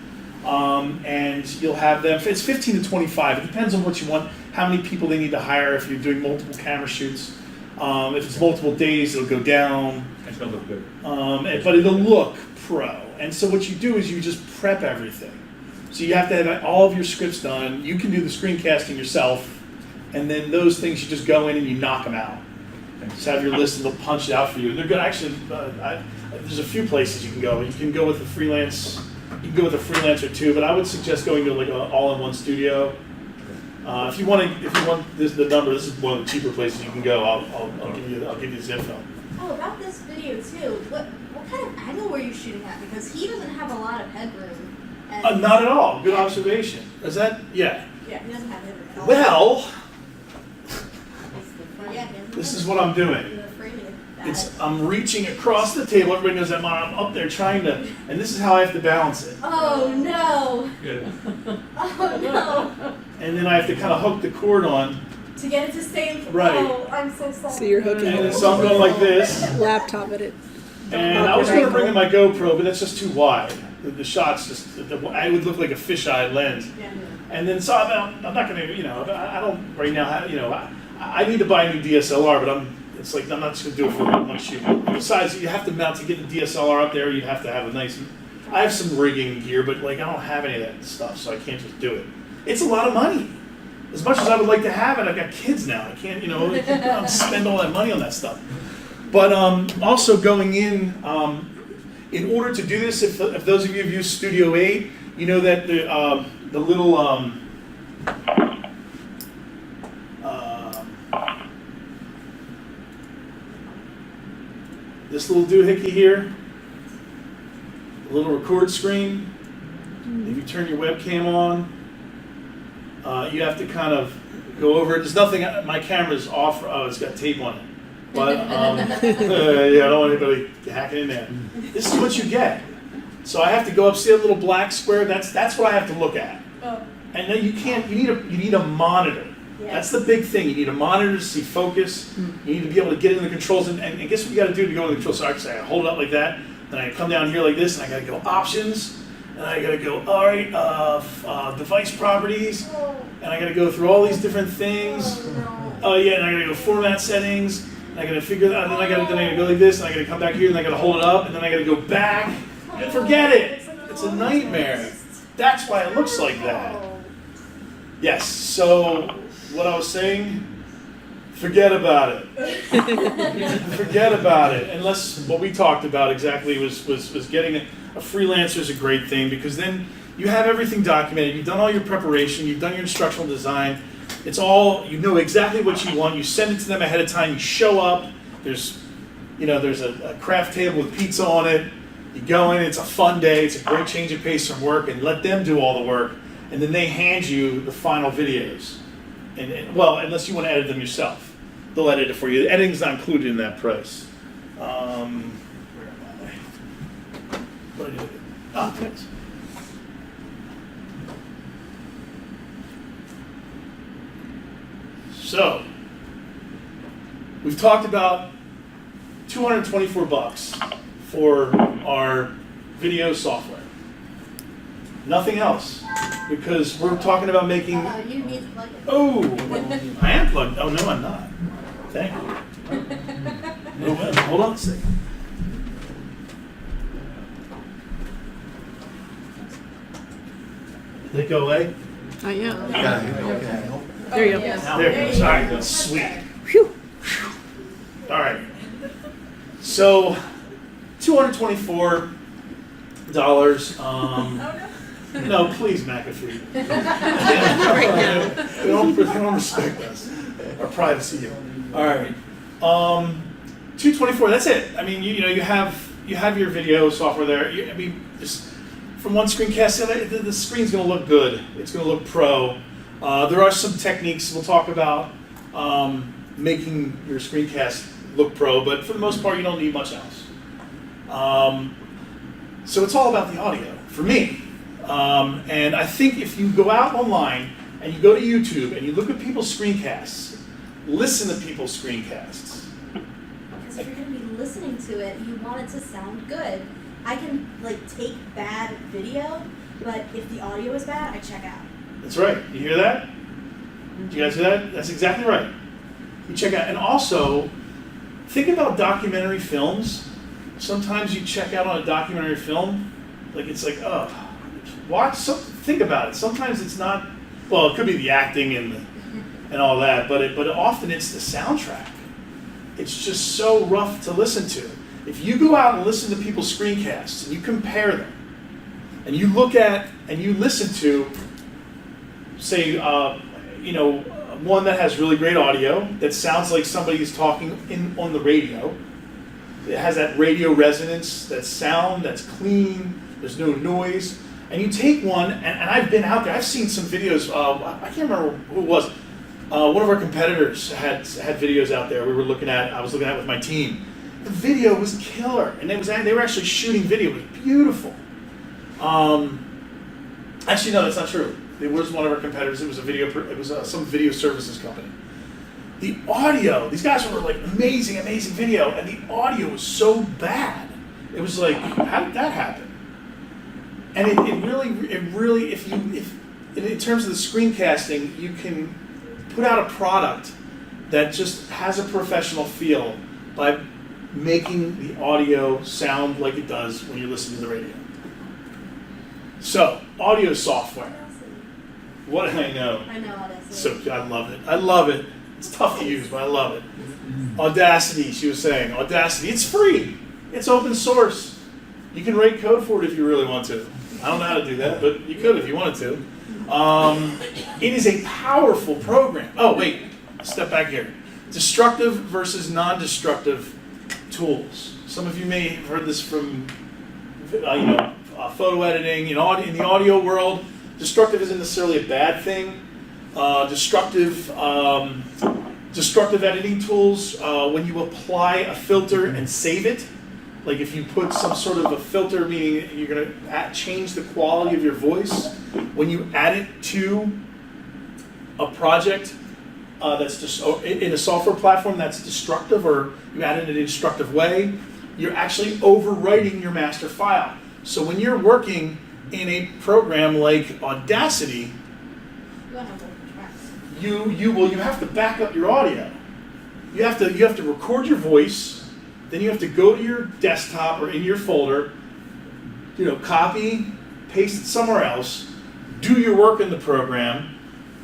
Speaker 1: And you'll have them. It's 15 to 25. It depends on what you want, how many people they need to hire. If you're doing multiple camera shoots, if it's multiple days, it'll go down.
Speaker 10: It's gonna look good.
Speaker 1: But it'll look pro. And so what you do is you just prep everything. So you have to have all of your scripts done. You can do the screencasting yourself, and then those things you just go in and you knock them out. Just have your list and they'll punch it out for you. They're good. Actually, there's a few places you can go. You can go with a freelance. You can go with a freelancer too, but I would suggest going to like an all-in-one studio. If you want the number, this is one of the cheaper places you can go. I'll give you this info.
Speaker 7: Oh, about this video too. What kind of angle were you shooting at? Because he doesn't have a lot of headroom. And
Speaker 1: Not at all. Good observation. Is that? Yeah.
Speaker 7: yeah, he doesn't have headroom. At all.
Speaker 1: Well,
Speaker 7: Yeah, he doesn't
Speaker 1: this
Speaker 7: have
Speaker 1: is what I'm doing.
Speaker 7: the framing of that.
Speaker 1: I'm reaching across the table. Everybody knows that I'm up there trying to, and this is how I have to balance it.
Speaker 7: Oh no!
Speaker 10: Good.
Speaker 7: Oh no!
Speaker 1: And then I have to kind of hook the cord on.
Speaker 7: To get it to stay in.
Speaker 1: Right.
Speaker 7: Oh, I'm so sorry.
Speaker 4: So you're hooking
Speaker 1: And so I'm going like this.
Speaker 4: laptop at it.
Speaker 1: And I was going to bring in my GoPro, but that's just too wide. The shots I would look like a fisheye lens.
Speaker 7: Yeah.
Speaker 1: And then so I'm not going to, I don't right now have, I need to buy a new DSLR, but it's like I'm not just going to do it for one shoot. Besides, you have to mount to get the DSLR up there. You have to have a nice. I have some rigging gear, but like I don't have any of that stuff, so I can't just do it. It's a lot of money. As much as I would like to have it, I've got kids now. I can't, I can't spend all that money on that stuff. But also going in order to do this, if those of you have used Studio 8, you know that the little this little doohickey here, the little record screen. If you turn your webcam on, you have to kind of go over it. There's nothing. My camera's off. Oh, it's got tape on it. But yeah, I don't want anybody hacking in there. This is what you get. So I have to go up, see that little black square. That's what I have to look at.
Speaker 7: Oh.
Speaker 1: And then you can't. You need a monitor.
Speaker 7: Yes.
Speaker 1: That's the big thing. You need a monitor to see focus. You need to be able to get in the controls. And guess what you got to do to go in the controls? So I say I hold it up like that. Then I come down here like this, and I got to go options. And I got to go, all right, device properties. And I got to go through all these different things. Oh yeah, and I got to go format settings. And I got to figure that out. And then I got to go like this. And I got to come back here. And I got to hold it up. And then I got to go back. And forget it. It's a nightmare. That's why it looks like that. Yes. So what I was saying, forget about it. Forget about it. Unless what we talked about exactly was getting a freelancer is a great thing, because then you have everything documented. You've done all your preparation. You've done your instructional design. It's all, you know exactly what you want. You send it to them ahead of time. You show up. There's a craft table with pizza on it. You go in. It's a fun day. It's a great change of pace from work, and let them do all the work. And then they hand you the final videos. And well, unless you want to edit them yourself, they'll edit it for you. The editing's not included in that price. Where am I? What did I do? Ah, thanks. So, we've talked about $224 for our video software. Nothing else, because we're talking about making.
Speaker 7: You need to plug it.
Speaker 1: Oh, I am plugged. Oh no, I'm not. Thank you. No, wait, hold on a second. Did it go away?
Speaker 4: Yeah. There you go.
Speaker 1: There it goes. All right, that's sweet.
Speaker 4: Phew.
Speaker 1: All right. So, $224. No, please, McAfee. They don't respect us, our privacy here. All right. 224. That's it. I mean, you have your video software there. I mean, just from one screencast, the screen's going to look good. It's going to look pro. There are some techniques we'll talk about making your screencast look pro, but for the most part, you don't need much else. So it's all about the audio for me. And I think if you go out online and you go to YouTube and you look at people's screencasts, listen to people's screencasts.
Speaker 7: Because if you're going to be listening to it, you want it to sound good. I can take bad video, but if the audio is bad, I check out.
Speaker 1: That's right. You hear that? Do you guys hear that? That's exactly right. You check out. And also, think about documentary films. Sometimes you check out on a documentary film, think about it. Sometimes it's not, well, it could be the acting and all that, but often it's the soundtrack. It's just so rough to listen to. If you go out and listen to people's screencasts and you compare them, and you look at and you listen to, say, one that has really great audio that sounds like somebody's talking on the radio. It has that radio resonance, that sound that's clean, there's no noise. And you take one, and I've been out there, I've seen some videos, I can't remember who it was. One of our competitors had videos out there I was looking at with my team. The video was killer, and they were actually shooting video, it was beautiful. Actually, no, that's not true. It was one of our competitors, it was some video services company. The audio, these guys were amazing video, and the audio was so bad. It was like, how did that happen? And it really, if in terms of the screencasting, you can put out a product that just has a professional feel by making the audio sound like it does when you listen to the radio. So, audio software. What I know.
Speaker 7: I know Audacity.
Speaker 1: So I love it. It's tough to use, but I love it. Audacity, she was saying. Audacity, it's free. It's open source. You can write code for it if you really want to. I don't know how to do that, but you could if you wanted to. It is a powerful program. Oh, wait. Step back here. Destructive versus non-destructive tools. Some of you may have heard this from photo editing. In the audio world, destructive isn't necessarily a bad thing. Destructive editing tools, when you apply a filter and save it, like if you put some sort of a filter, meaning you're going to change the quality of your voice, when you add it to a project that's just in a software platform that's destructive, or you add it in a destructive way, you're actually overwriting your master file. So when you're working in a program like Audacity, you have to back up your audio. You have to record your voice, then you have to go to your desktop or in your folder, copy, paste it somewhere else, do your work in the program,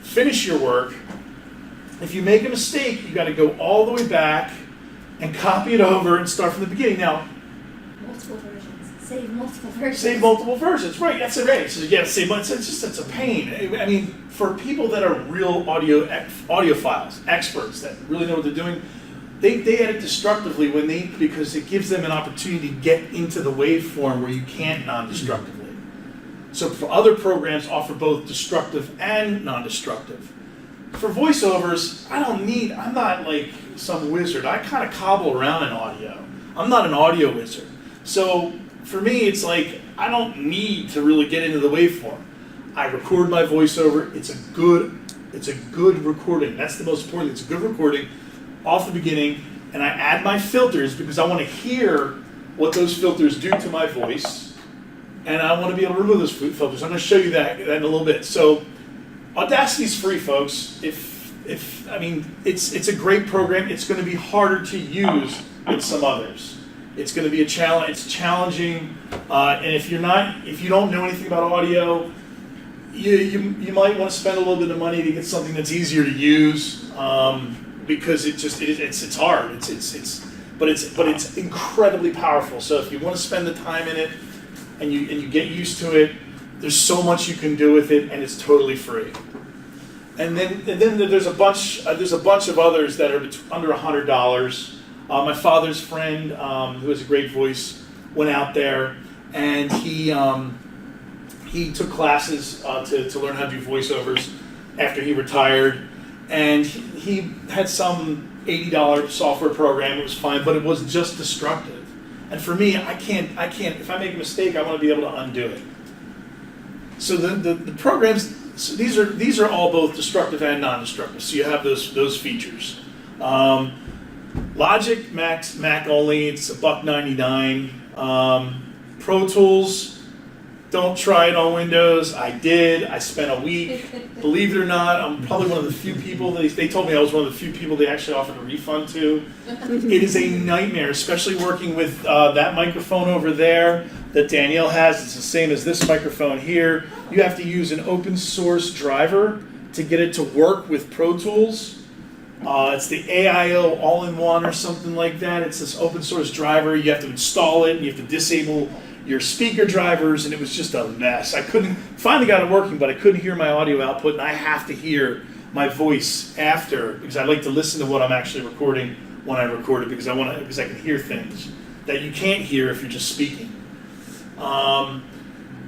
Speaker 1: finish your work. If you make a mistake, you got to go all the way back and copy it over and start from the beginning. Now,
Speaker 7: multiple versions. Save multiple versions.
Speaker 1: Save multiple versions, right? That's right. So you got to save. It's a pain. I mean, for people that are real audiophiles, experts that really know what they're doing, they edit destructively because it gives them an opportunity to get into the waveform where you can't non-destructively. So for other programs, offer both destructive and non-destructive. For voiceovers, I'm not like some wizard. I kind of cobble around in audio. I'm not an audio wizard. So for me, it's like I don't need to really get into the waveform. I record my voiceover. It's a good recording. That's the most important. It's a good recording off the beginning, and I add my filters because I want to hear what those filters do to my voice, and I want to be able to remove those filters. I'm going to show you that in a little bit. So Audacity's free, folks. It's a great program. It's going to be harder to use than some others. It's going to be a challenge. It's challenging, and if you don't know anything about audio, you might want to spend a little bit of money to get something that's easier to use, because it's hard. But it's incredibly powerful. So if you want to spend the time in it and you get used to it, there's so much you can do with it, and it's totally free. And then there's a bunch of others that are under $100. My father's friend, who has a great voice, went out there and he took classes to learn how to do voiceovers after he retired, and he had some $80 software program. It was fine, but it was just destructive. And for me, I can't. If I make a mistake, I want to be able to undo it. So the programs. So these are all both destructive and non-destructive. So you have those features. Logic Mac only. It's $1.99. Pro Tools. Don't try it on Windows. I did. I spent a week. Believe it or not, I'm probably one of the few people they told me I was one of the few people they actually offered a refund to. It is a nightmare, especially working with that microphone over there that Danielle has. It's the same as this microphone here. You have to use an open source driver to get it to work with Pro Tools. It's the AIO all-in-one or something like that. It's this open source driver. You have to install it, and you have to disable your speaker drivers, and it was just a mess. Finally got it working, but I couldn't hear my audio output, and I have to hear my voice after, because I like to listen to what I'm actually recording when I record it, because I can hear things that you can't hear if you're just speaking. And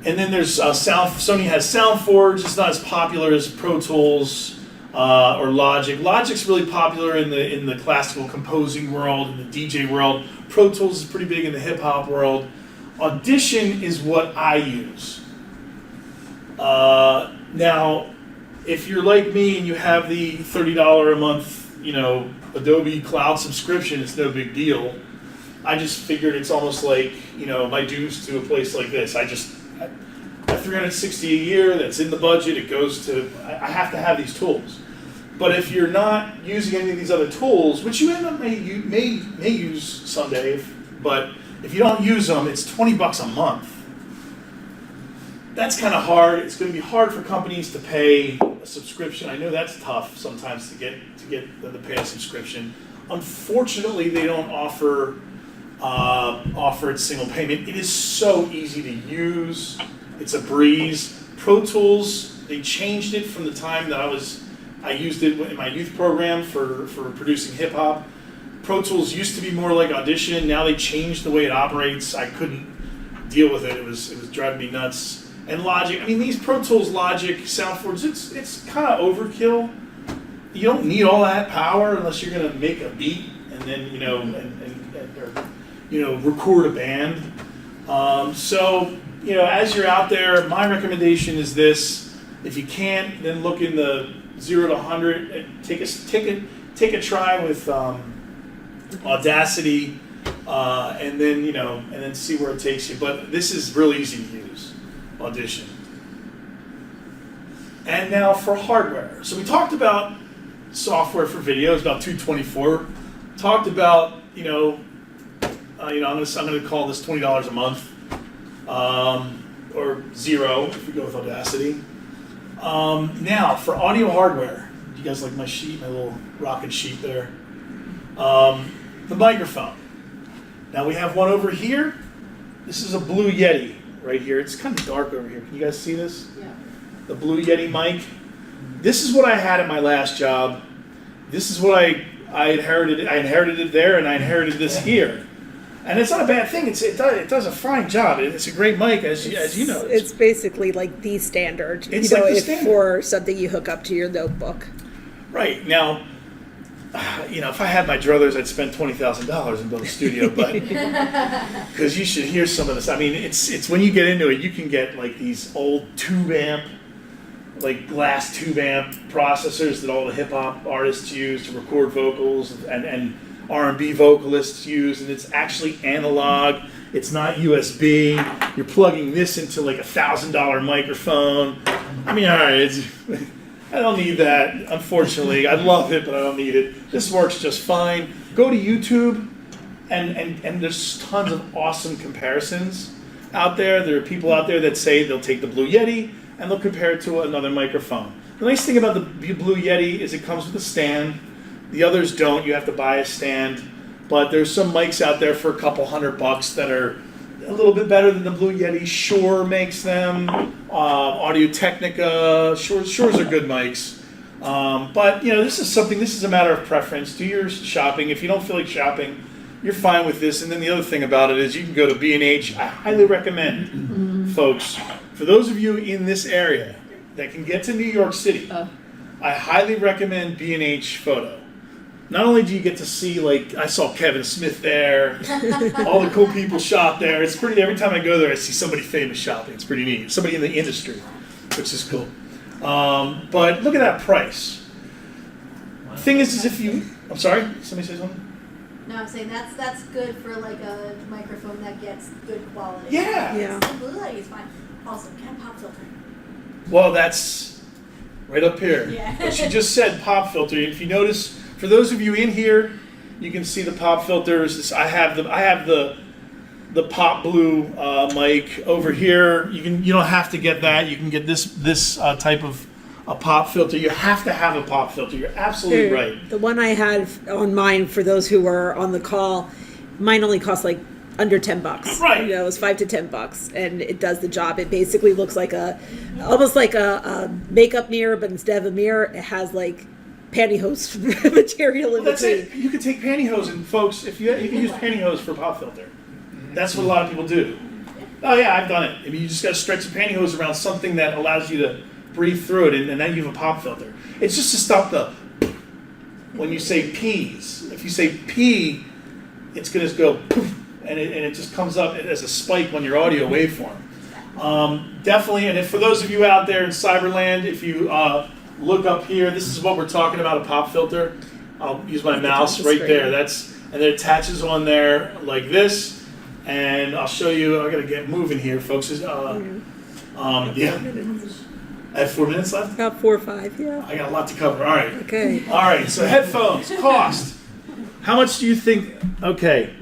Speaker 1: then there's Sony has SoundForge. It's not as popular as Pro Tools or Logic. Logic's really popular in the classical composing world, in the DJ world. Pro Tools is pretty big in the hip hop world. Audition is what I use. Now, if you're like me and you have the $30 a month, Adobe Cloud subscription, it's no big deal. I just figured it's almost like, my dues to a place like this. I have $360 a year. That's in the budget. It goes to. I have to have these tools. But if you're not using any of these other tools, which you may use someday, but if you don't use them, it's $20 a month. That's kind of hard. It's going to be hard for companies to pay a subscription. I know that's tough sometimes to get them to pay a subscription. Unfortunately, they don't offer it single payment. It is so easy to use. It's a breeze. Pro Tools, they changed it from the time that I used it in my youth program for producing hip hop. Pro Tools used to be more like Audition. Now they changed the way it operates. I couldn't deal with it. It was driving me nuts. And Logic, these Pro Tools, Logic, SoundForge, it's kind of overkill. You don't need all that power unless you're going to make a beat and then record a band. As you're out there, my recommendation is this: if you can't, then look in the 0 to 100. And take a try with Audacity, and then see where it takes you. But this is really easy to use, Audition. And now for hardware. So we talked about software for video. It's about $224. Talked about I'm going to call this $20 a month, or zero if we go with Audacity. Now for audio hardware. You guys like my sheet, my little rocket sheet there? The microphone. Now we have one over here. This is a Blue Yeti right here. It's kind of dark over here. Can you guys see this?
Speaker 5: Yeah.
Speaker 1: The Blue Yeti mic. This is what I had at my last job. This is what I inherited. I inherited it there, and I inherited this here. And it's not a bad thing. It does a fine job. It's a great mic, as you know.
Speaker 4: It's basically like the standard.
Speaker 1: It's like the standard
Speaker 4: for something you hook up to your notebook.
Speaker 1: Right. Now, you know, if I had my druthers, I'd spend $20,000 and build a studio, but because you should hear some of this. I mean, it's when you get into it, you can get like these old tube amp, like glass tube amp processors that all the hip hop artists use to record vocals and R&B vocalists use, and it's actually analog. It's not USB. You're plugging this into like $1,000 microphone. I mean, all right, I don't need that, unfortunately. I love it, but I don't need it. This works just fine. Go to YouTube, and there's tons of awesome comparisons out there. There are people out there that say they'll take the Blue Yeti and they'll compare it to another microphone. The nice thing about the Blue Yeti is it comes with a stand. The others don't. You have to buy a stand. But there's some mics out there for a couple $100 that are a little bit better than the Blue Yeti. Shure makes them. Audio-Technica. Shures are good mics. But you know, this is a matter of preference. Do your shopping. If you don't feel like shopping, you're fine with this. And then the other thing about it is you can go to B&H. I highly recommend, folks, for those of you in this area that can get to New York City, I highly recommend B&H Photo. Not only do you get to see, like, I saw Kevin Smith there, all the cool people shop there. It's pretty, every time I go there, I see somebody famous shopping. It's pretty neat. Somebody in the industry, which is cool. But look at that price. The thing is if you, I'm sorry, somebody say something?
Speaker 7: No, I'm saying that's good for like a microphone that gets good quality.
Speaker 1: Yeah.
Speaker 4: Yeah.
Speaker 7: The Blue Yeti is fine. Also, can I pop filter?
Speaker 1: Well, that's right up here.
Speaker 7: Yeah.
Speaker 1: But she just said pop filter. If you notice, for those of you in here, you can see the pop filters. I have the Pop Blue mic over here. You don't have to get that. You can get this type of a pop filter. You have to have a pop filter. You're absolutely right.
Speaker 4: The one I had on mine, for those who were on the call, mine only cost like under $10.
Speaker 1: Right.
Speaker 4: You know, it was $5 to $10, and it does the job. It basically looks like almost like a makeup mirror, but instead of a mirror, it has like pantyhose material in
Speaker 1: That's
Speaker 4: between.
Speaker 1: it. You can take pantyhose, and folks, if you use pantyhose for a pop filter, that's what a lot of people do. Oh yeah, I've done it. I mean, you just got to stretch the pantyhose around something that allows you to breathe through it, and then you have a pop filter. It's just to stop the when you say P's. If you say P, it's going to go poof, and it just comes up as a spike on your audio waveform. Definitely, and for those of you out there in Cyberland, if you look up here, this is what we're talking about, a pop filter. I'll use my mouse right there. And it attaches on there like this, and I'll show you. I got to get moving here, folks. Yeah. I have 4 minutes left?
Speaker 4: About 4 or 5, yeah.
Speaker 1: I got a lot to cover. All right.
Speaker 4: Okay.
Speaker 1: All right. So headphones, cost. How much do you think? Okay.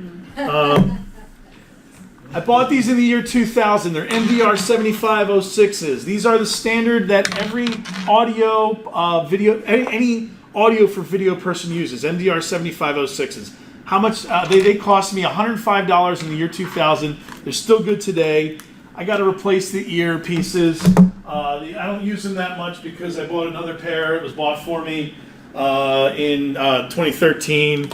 Speaker 1: I bought these in the year 2000. They're MDR 7506s. These are the standard that every audio, video, any audio for video person uses. MDR 7506s. How much? They cost me $105 in the year 2000. They're still good today. I got to replace the earpieces. I don't use them that much because I bought another pair. It was bought for me in 2013.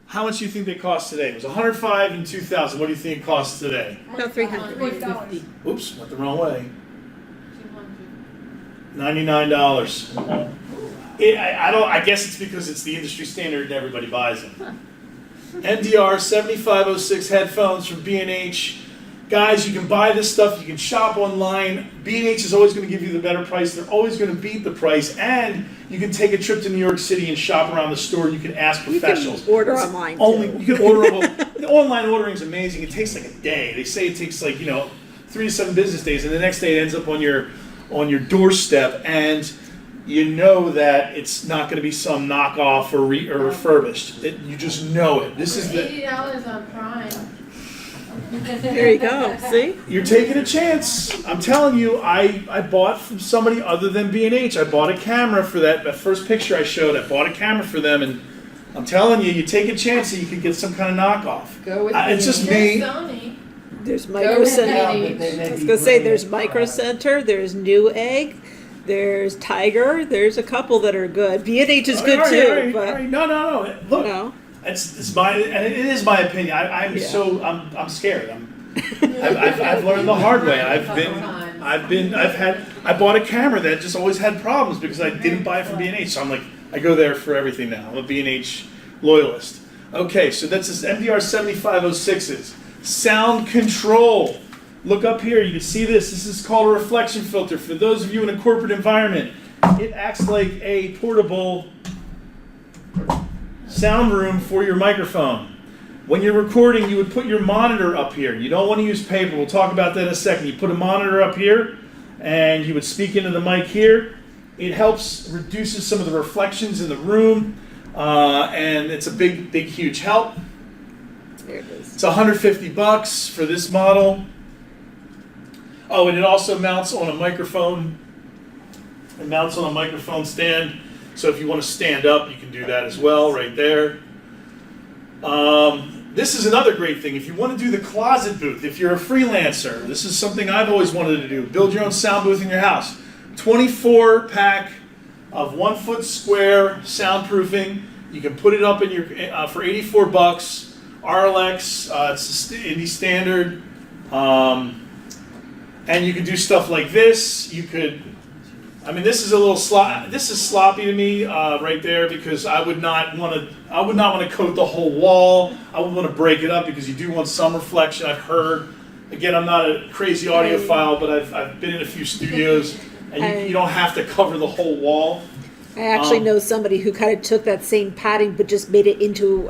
Speaker 1: How much do you think they cost today? It was $105 in 2000. What do you think it costs today?
Speaker 4: About $300.
Speaker 6: $350.
Speaker 1: Oops, went the wrong way.
Speaker 5: 200.
Speaker 1: $99. I guess it's because it's the industry standard and everybody buys them. MDR 7506 headphones from B&H. Guys, you can buy this stuff. You can shop online. B&H is always going to give you the better price. They're always going to beat the price. And you can take a trip to New York City and shop around the store. You can ask professionals.
Speaker 4: You can order online, too.
Speaker 1: You can order. The online ordering is amazing. It takes like a day. They say it takes 3 to 7 business days, and the next day it ends up on your doorstep, and you know that it's not going to be some knockoff or refurbished. You just know it. This is
Speaker 5: $80 on Prime.
Speaker 4: There you go. See?
Speaker 1: You're taking a chance. I'm telling you, I bought from somebody other than B&H. I bought a camera for that first picture I showed. I bought a camera for them, and I'm telling you, you take a chance that you could get some kind of knockoff.
Speaker 8: Go with
Speaker 1: It's just
Speaker 5: There's
Speaker 1: me.
Speaker 5: Sony.
Speaker 4: There's
Speaker 8: Go with
Speaker 4: Micro
Speaker 8: B&H.
Speaker 4: Center. I was going to say there's Micro Center, there's Newegg, there's Tiger, there's a couple that are good. B&H is good too,
Speaker 1: All right. No. Look,
Speaker 4: no.
Speaker 1: it's my, and it is my opinion. I'm scared. I've learned the hard way. I bought a camera that just always had problems because I didn't buy it from B&H. So I'm like, I go there for everything now. I'm a B&H loyalist. Okay, so that's this MDR 7506's sound control. Look up here, you can see this. This is called a reflection filter. For those of you in a corporate environment, it acts like a portable sound room for your microphone. When you're recording, you would put your monitor up here. You don't want to use paper. We'll talk about that in a second. You put a monitor up here, and you would speak into the mic here. It helps, reduces some of the reflections in the room, and it's a big, huge help.
Speaker 4: There it is.
Speaker 1: It's $150 for this model. Oh, and it also mounts on a microphone. It mounts on a microphone stand. So if you want to stand up, you can do that as well, right there. This is another great thing. If you want to do the closet booth, if you're a freelancer, this is something I've always wanted to do. Build your own sound booth in your house. 24-pack of 1 foot square soundproofing. You can put it up in your for $84. RLX, it's indie standard, and you can do stuff like this. You could, I mean, this is a little this is sloppy to me right there, because I would not want to coat the whole wall. I would want to break it up because you do want some reflection. I've heard, again, I'm not a crazy audiophile, but I've been in a few studios, and you don't have to cover the whole wall.
Speaker 4: I actually know somebody who kind of took that same padding but just made it into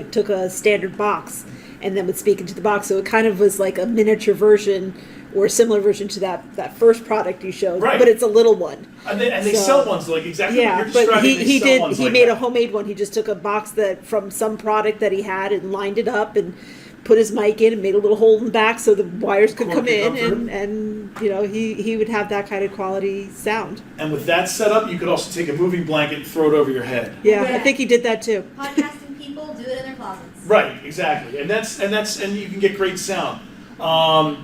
Speaker 4: took a standard box and then would speak into the box. So it kind of was like a miniature version or a similar version to that first product you showed.
Speaker 1: Right.
Speaker 4: But it's a little one.
Speaker 1: And they sell ones like exactly what you're
Speaker 4: but
Speaker 1: describing.
Speaker 4: he made a homemade one. He just took a box from some product that he had and lined it up and put his mic in and made a little hole in the back so the wires could come in, and you know, he would have that kind of quality sound.
Speaker 1: And with that setup, you could also take a moving blanket and throw it over your head.
Speaker 4: Yeah, I think he did that too.
Speaker 7: Podcasting people do it in their closets.
Speaker 1: Right, exactly, and you can get great sound. What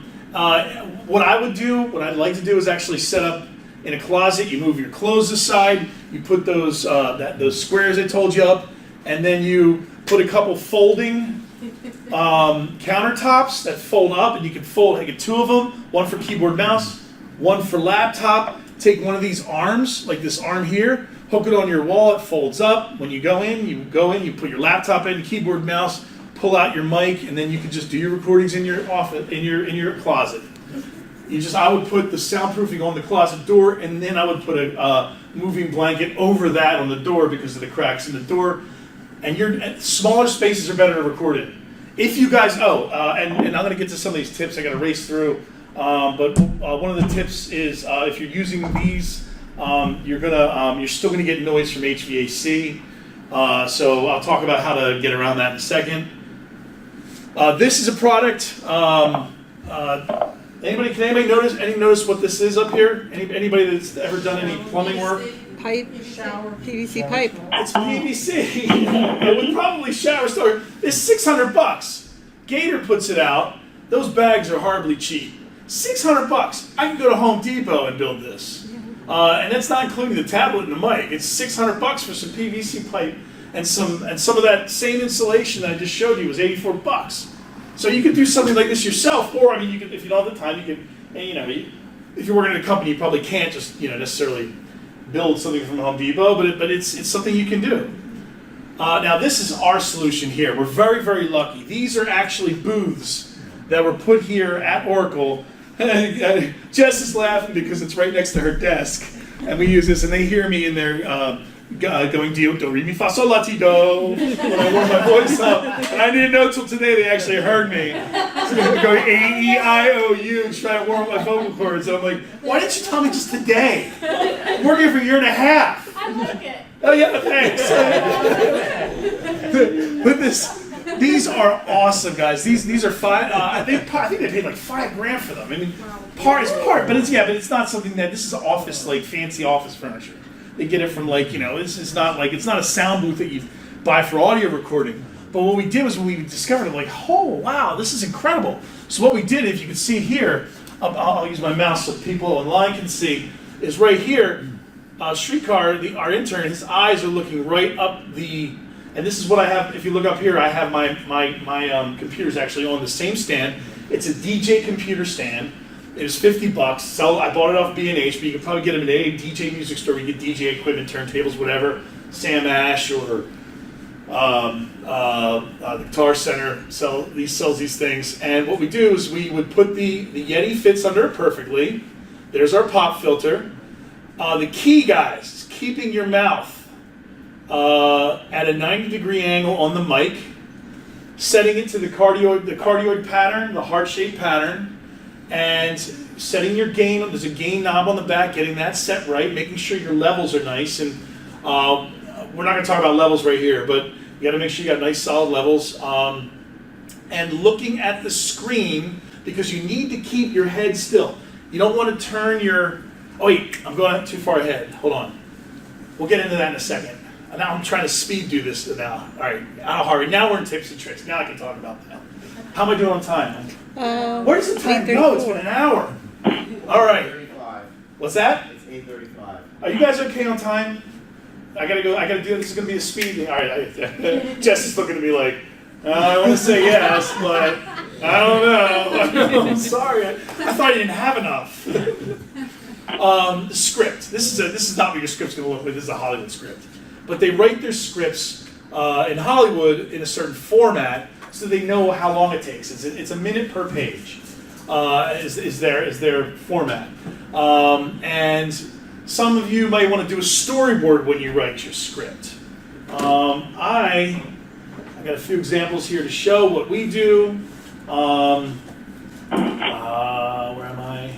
Speaker 1: I'd like to do is actually set up in a closet. You move your clothes aside. You put those squares I told you up, and then you put a couple folding countertops that fold up, and you can get 2 of them, one for keyboard mouse, one for laptop. Take one of these arms, like this arm here, hook it on your wall, it folds up. When you go in, you put your laptop in, keyboard mouse, pull out your mic, and then you can just do your recordings in your office, in your closet. I would put the soundproofing on the closet door, and then I would put a moving blanket over that on the door because of the cracks in the door. And smaller spaces are better to record in. If you guys, and I'm going to get to some of these tips. I got to race through, but one of the tips is if you're using these, you're still going to get noise from HVAC. So I'll talk about how to get around that in a second. This is a product. Can anybody notice what this is up here? Anybody that's ever done any plumbing work?
Speaker 4: Pipe, PVC pipe.
Speaker 1: It's PVC. It would probably shower store. It's $600. Gator puts it out. Those bags are horribly cheap. $600. I can go to Home Depot and build this, and that's not including the tablet and the mic. It's $600 for some PVC pipe and some of that same insulation that I just showed you was $84. So you could do something like this yourself, or I mean, you could, if you don't have the time, you could, if you're working in a company, you probably can't just necessarily build something from Home Depot, but it's something you can do. Now this is our solution here. We're very, very lucky. These are actually booths that were put here at Oracle. Jess is laughing because it's right next to her desk, and we use this, and they hear me in there going do re mi fa sol la ti do when I warm my voice up, and I didn't know till today they actually heard me going A-E-I-O-U and try to warm up my vocal cords. So I'm like, why didn't you tell me just today? I'm working for a year and a half.
Speaker 7: I like it.
Speaker 1: Oh yeah, thanks. But these are awesome, guys. These are I think they paid like $5,000 for them. I mean, part is part, but it's not something that this is office, like fancy office furniture. They get it from it's not a sound booth that you buy for audio recording. But what we did was when we discovered it, oh wow, this is incredible. So what we did, if you can see here, I'll use my mouse so people online can see, is right here. Streetcar, our intern, his eyes are looking right up and this is what I have. If you look up here, I have my computer's actually on the same stand. It's a DJ computer stand. It was $50. So I bought it off B&H, but you can probably get them in any DJ music store. You get DJ equipment, turntables, whatever. Sam Ash or the Guitar Center sells these things. And what we do is we would put the Yeti fits under it perfectly. There's our pop filter. The key, guys, is keeping your mouth at a 90-degree angle on the mic, setting it to the cardioid pattern, the heart-shaped pattern, and setting your gain. There's a gain knob on the back, getting that set right, making sure your levels are nice. And we're not going to talk about levels right here, but you got to make sure you got nice solid levels. And looking at the screen, because you need to keep your head still. You don't want to turn your... Oh wait, I'm going too far ahead. Hold on. We'll get into that in a second. Now I'm trying to speed do this now. All right, out of hurry. Now we're in tips and tricks. Now I can talk about that. How am I doing on time? Where's the time go? It's been an hour. All right.
Speaker 3: 8:35.
Speaker 1: What's that?
Speaker 3: It's 8:35.
Speaker 1: Are you guys okay on time? I gotta go. I gotta do this. Is gonna be a speed thing. All right. Jess is looking at me like, I want to say yes, but I don't know. I'm sorry. I thought you didn't have enough. The script. This is not what your script's gonna look like. This is a Hollywood script. But they write their scripts in Hollywood in a certain format, so they know how long it takes. It's a minute per page. Is their format. And some of you might want to do a storyboard when you write your script. I got a few examples here to show what we do. Where am I?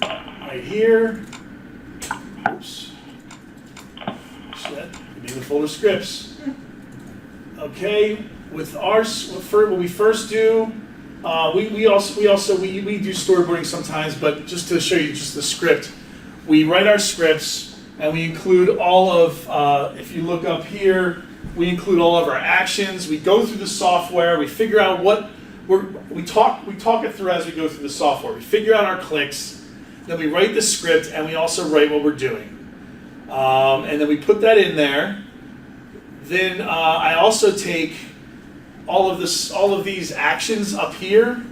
Speaker 1: Right here. Oops. Shit. Give me the folder scripts. Okay. With ours, what we first do, we do storyboarding sometimes, but just to show you just the script, we write our scripts and we include all of. If you look up here, we include all of our actions. We go through the software. We figure out what we talk it through as we go through the software. We figure out our clicks. Then we write the script, and we also write what we're doing. And then we put that in there. Then I also take all of these actions up here,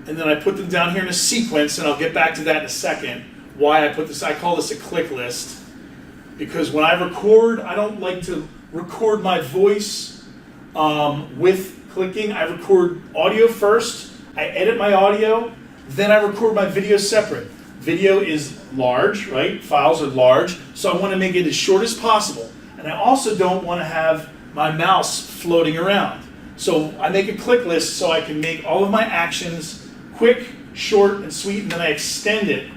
Speaker 1: and then I put them down here in a sequence, and I'll get back to that in a second. Why I put this, I call this a click list, because when I record, I don't like to record my voice with clicking. I record audio first, I edit my audio, then I record my video separate. Video is large, right? Files are large, so I want to make it as short as possible. And I also don't want to have my mouse floating around. So I make a click list so I can make all of my actions quick, short, and sweet, and then I extend it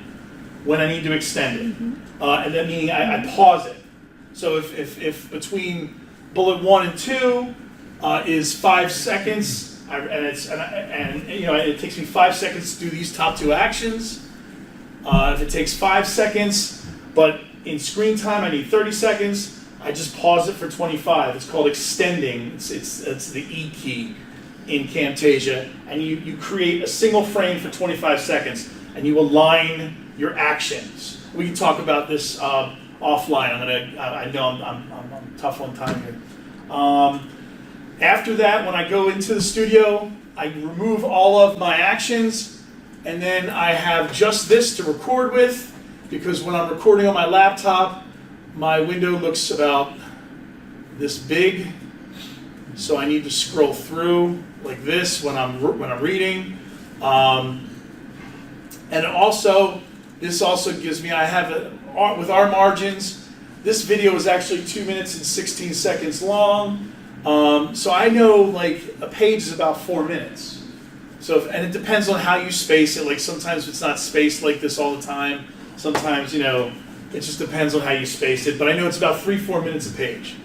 Speaker 1: when I need to extend it. And that meaning I pause it. So if between bullet 1 and 2 is 5 seconds, it takes me 5 seconds to do these top 2 actions. If it takes 5 seconds, but in screen time I need 30 seconds, I just pause it for 25. It's called extending. It's the E key in Camtasia, and you create a single frame for 25 seconds, and you align your actions. We can talk about this offline. I know I'm tough on time here. After that, when I go into the studio, I remove all of my actions, and then I have just this to record with, because when I'm recording on my laptop, my window looks about this big, so I need to scroll through like this when I'm reading. And also, this also gives me, with our margins, this video is actually 2 minutes and 16 seconds long. So I know like a page is about 4 minutes. So, and it depends on how you space it. Like sometimes it's not spaced like this all the time. Sometimes, it just depends on how you space it. But I know it's about 3-4 minutes a page.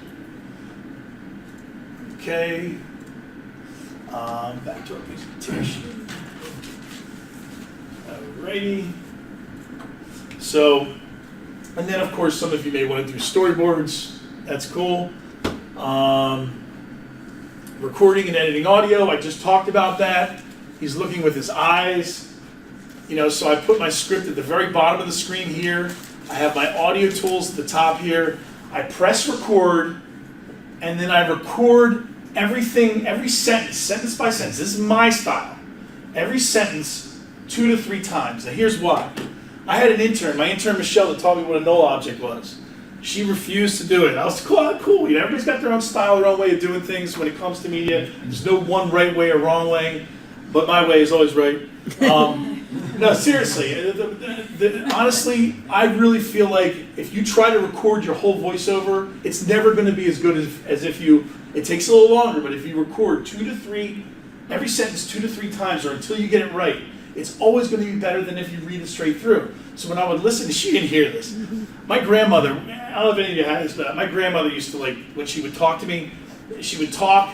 Speaker 1: Okay. Back to our presentation. Alrighty. So, and then of course some of you may want to do storyboards. That's cool. Recording and editing audio, I just talked about that. He's looking with his eyes. So I put my script at the very bottom of the screen here. I have my audio tools at the top here. I press record, and then I record everything, every sentence by sentence. This is my style. Every sentence 2 to 3 times. Now here's why. I had an intern, my intern Michelle, that taught me what a null object was. She refused to do it. I was cool. You know, everybody's got their own style, their own way of doing things when it comes to media. There's no one right way or wrong way, but my way is always right. No, seriously. Honestly, I really feel like if you try to record your whole voiceover, it's never going to be as good as if you. It takes a little longer, but if you record 2 to 3, every sentence 2 to 3 times, or until you get it right, it's always going to be better than if you read it straight through. So when I would listen, she didn't hear this. My grandmother, I don't know if any of you had this, but my grandmother used to, like, when she would talk to me, she would talk,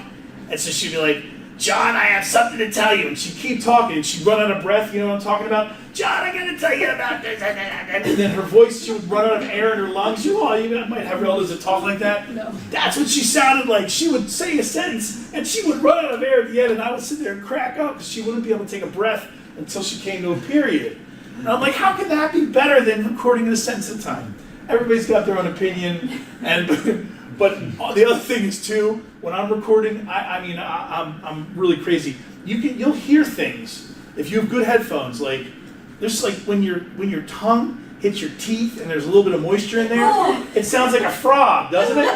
Speaker 1: and so she'd be like, John, I have something to tell you. And she'd keep talking, and she'd run out of breath, you know what I'm talking about? John, I gotta tell you about this. And then her voice, she would run out of air in her lungs. You might have relatives that talk like that.
Speaker 6: No.
Speaker 1: That's what she sounded like. She would say a sentence, and she would run out of air at the end, and I would sit there and crack up, because she wouldn't be able to take a breath until she came to a period. And I'm like, how can that be better than recording in a sentence at a time? Everybody's got their own opinion, but the other thing is too, when I'm recording, I'm really crazy. You'll hear things if you have good headphones. Like there's like when your tongue hits your teeth and there's a little bit of moisture in there, it sounds like a frog, doesn't it?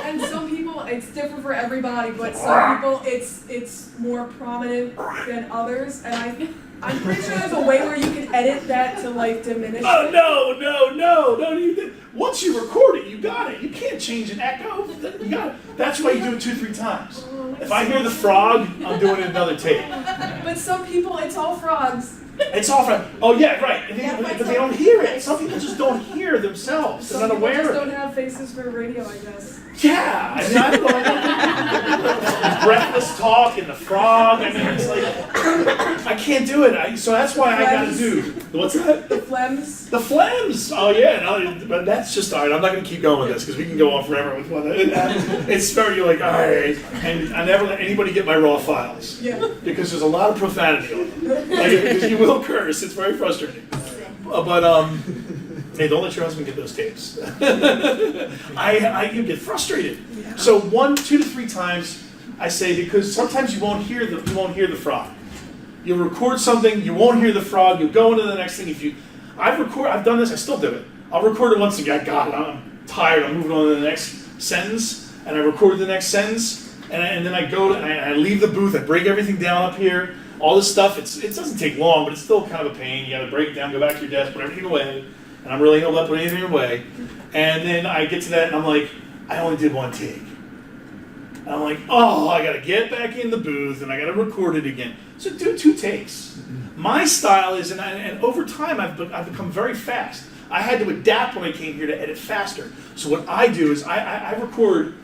Speaker 6: And some people, it's different for everybody, but some people it's more prominent than others, and I'm pretty sure there's a way where you can edit that to like diminish
Speaker 1: Oh
Speaker 6: it.
Speaker 1: no! Once you record it, you got it. You can't change an echo. You got it. That's why you do it 2-3 times. If I hear the frog, I'm doing it another take.
Speaker 6: But some people, it's all frogs.
Speaker 1: It's all frog. Oh yeah, right. But they don't hear it. Some people just don't hear themselves. They're
Speaker 6: Some
Speaker 1: not
Speaker 6: people
Speaker 1: aware
Speaker 6: just
Speaker 1: of
Speaker 6: don't
Speaker 1: it.
Speaker 6: have faces for radio, I guess.
Speaker 1: Yeah, I don't know. Breathless talk and the frog. I mean, it's like I can't do it. So that's why I got to do. What's that?
Speaker 6: The phlegms.
Speaker 1: The phlegms. Oh yeah, no, but that's just all right. I'm not going to keep going with this because we can go on forever with one. It's very like all right, and I never let anybody get my raw files.
Speaker 6: Yeah.
Speaker 1: Because there's a lot of profanity on them. Like, you will curse. It's very frustrating. But hey, don't let your husband get those tapes. You get frustrated.
Speaker 4: Yeah.
Speaker 1: So 1, 2 to 3 times, I say, because sometimes you won't hear the frog. You'll record something, you won't hear the frog. You'll go into the next thing. I've done this. I still do it. I'll record it once and I got it. I'm tired. I'm moving on to the next sentence, and I record the next sentence, and then I go and I leave the booth. I break everything down up here. All this stuff. It doesn't take long, but it's still kind of a pain. You got to break it down, go back to your desk, put everything away. And I'm really going to let put anything away. And then I get to that and I'm like, I only did 1 take. And I'm like, oh, I got to get back in the booth and I got to record it again. So do 2 takes. My style is, and over time I've become very fast. I had to adapt when I came here to edit faster. So what I do is I record,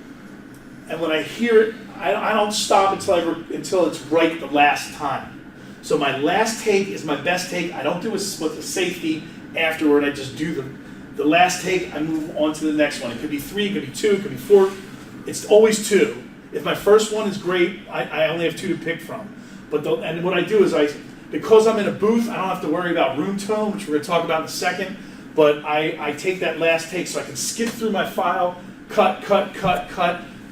Speaker 1: and when I hear it, I don't stop until it's right the last time. So my last take is my best take. I don't do a split the safety afterward. I just do the last take. I move on to the next one. It could be 3, it could be 2, it could be 4. It's always 2. If my first one is great, I only have 2 to pick from. And what I do is because I'm in a booth, I don't have to worry about room tone, which we're going to talk about in a second. But I take that last take so I can skip through my file, cut,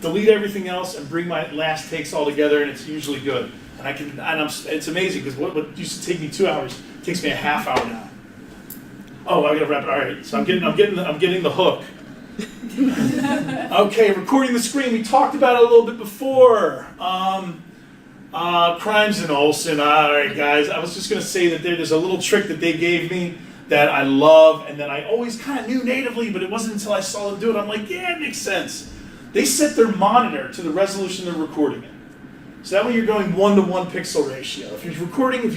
Speaker 1: delete everything else, and bring my last takes all together, and it's usually good. It's amazing because what used to take me 2 hours takes me a half hour now. Oh, I gotta wrap it. All right, so I'm getting the hook. Okay, recording the screen. We talked about it a little bit before. Crimes and Olsen. All right, guys. I was just gonna say that there's a little trick that they gave me that I love, and that I always kind of knew natively, but it wasn't until I saw them do it. I'm like, yeah, it makes sense. They set their monitor to the resolution they're recording in. So that way you're going 1-to-1 pixel ratio. If you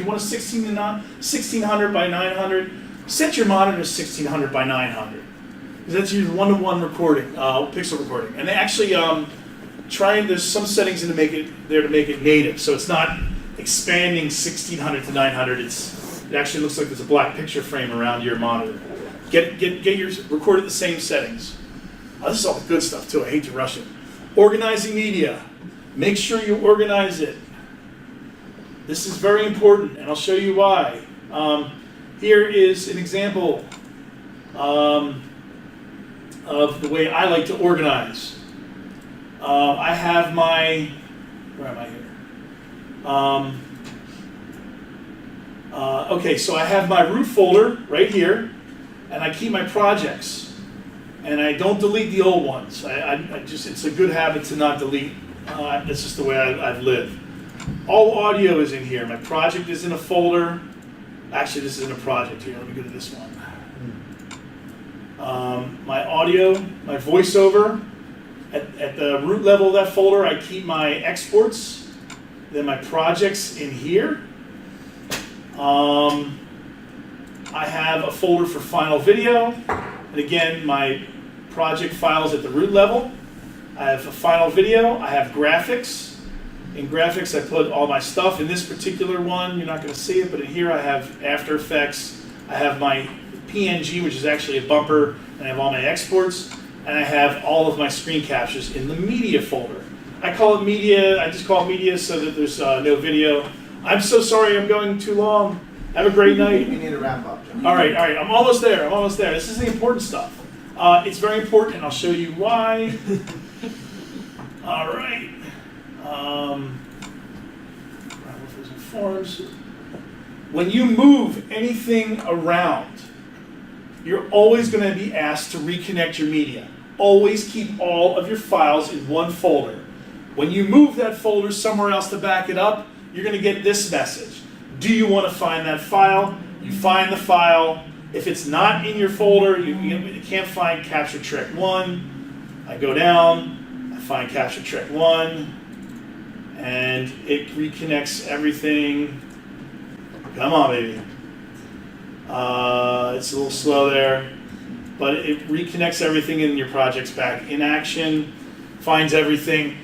Speaker 1: want a 1600 by 900, set your monitor to 1600 by 900. Because that's your 1-to-1 recording, pixel recording. And they actually there's some settings to make it native. So it's not expanding 1600 to 900. It actually looks like there's a black picture frame around your monitor. Get yours recorded the same settings. This is all the good stuff too. I hate to rush it. Organizing media. Make sure you organize it. This is very important, and I'll show you why. Here is an example of the way I like to organize. I have where am I here? Okay, so I have my root folder right here, and I keep my projects, and I don't delete the old ones. I just, it's a good habit to not delete. That's just the way I've lived. All audio is in here. My project is in a folder. Actually, this isn't a project here. Let me go to this one. My audio, my voiceover. At the root level of that folder, I keep my exports. Then my projects in here. I have a folder for final video. And again, my project files at the root level. I have a final video. I have graphics. In graphics, I put all my stuff. In this particular one, you're not going to see it, but in here I have After Effects. I have my PNG, which is actually a bumper, and I have all my exports. And I have all of my screen captures in the media folder. I call it media. I just call it media so that there's no video. I'm so sorry I'm going too long. Have a great night.
Speaker 3: We need to wrap up, John.
Speaker 1: All right. I'm almost there. This is the important stuff. It's very important, and I'll show you why. All right. Forms. When you move anything around, you're always going to be asked to reconnect your media. Always keep all of your files in one folder. When you move that folder somewhere else to back it up, you're going to get this message. Do you want to find that file? You find the file. If it's not in your folder, you can't find Capture Trick 1. I go down, I find Capture Trick 1, and it reconnects everything. Come on, baby. It's a little slow there, but it reconnects everything in your projects back in action, finds everything.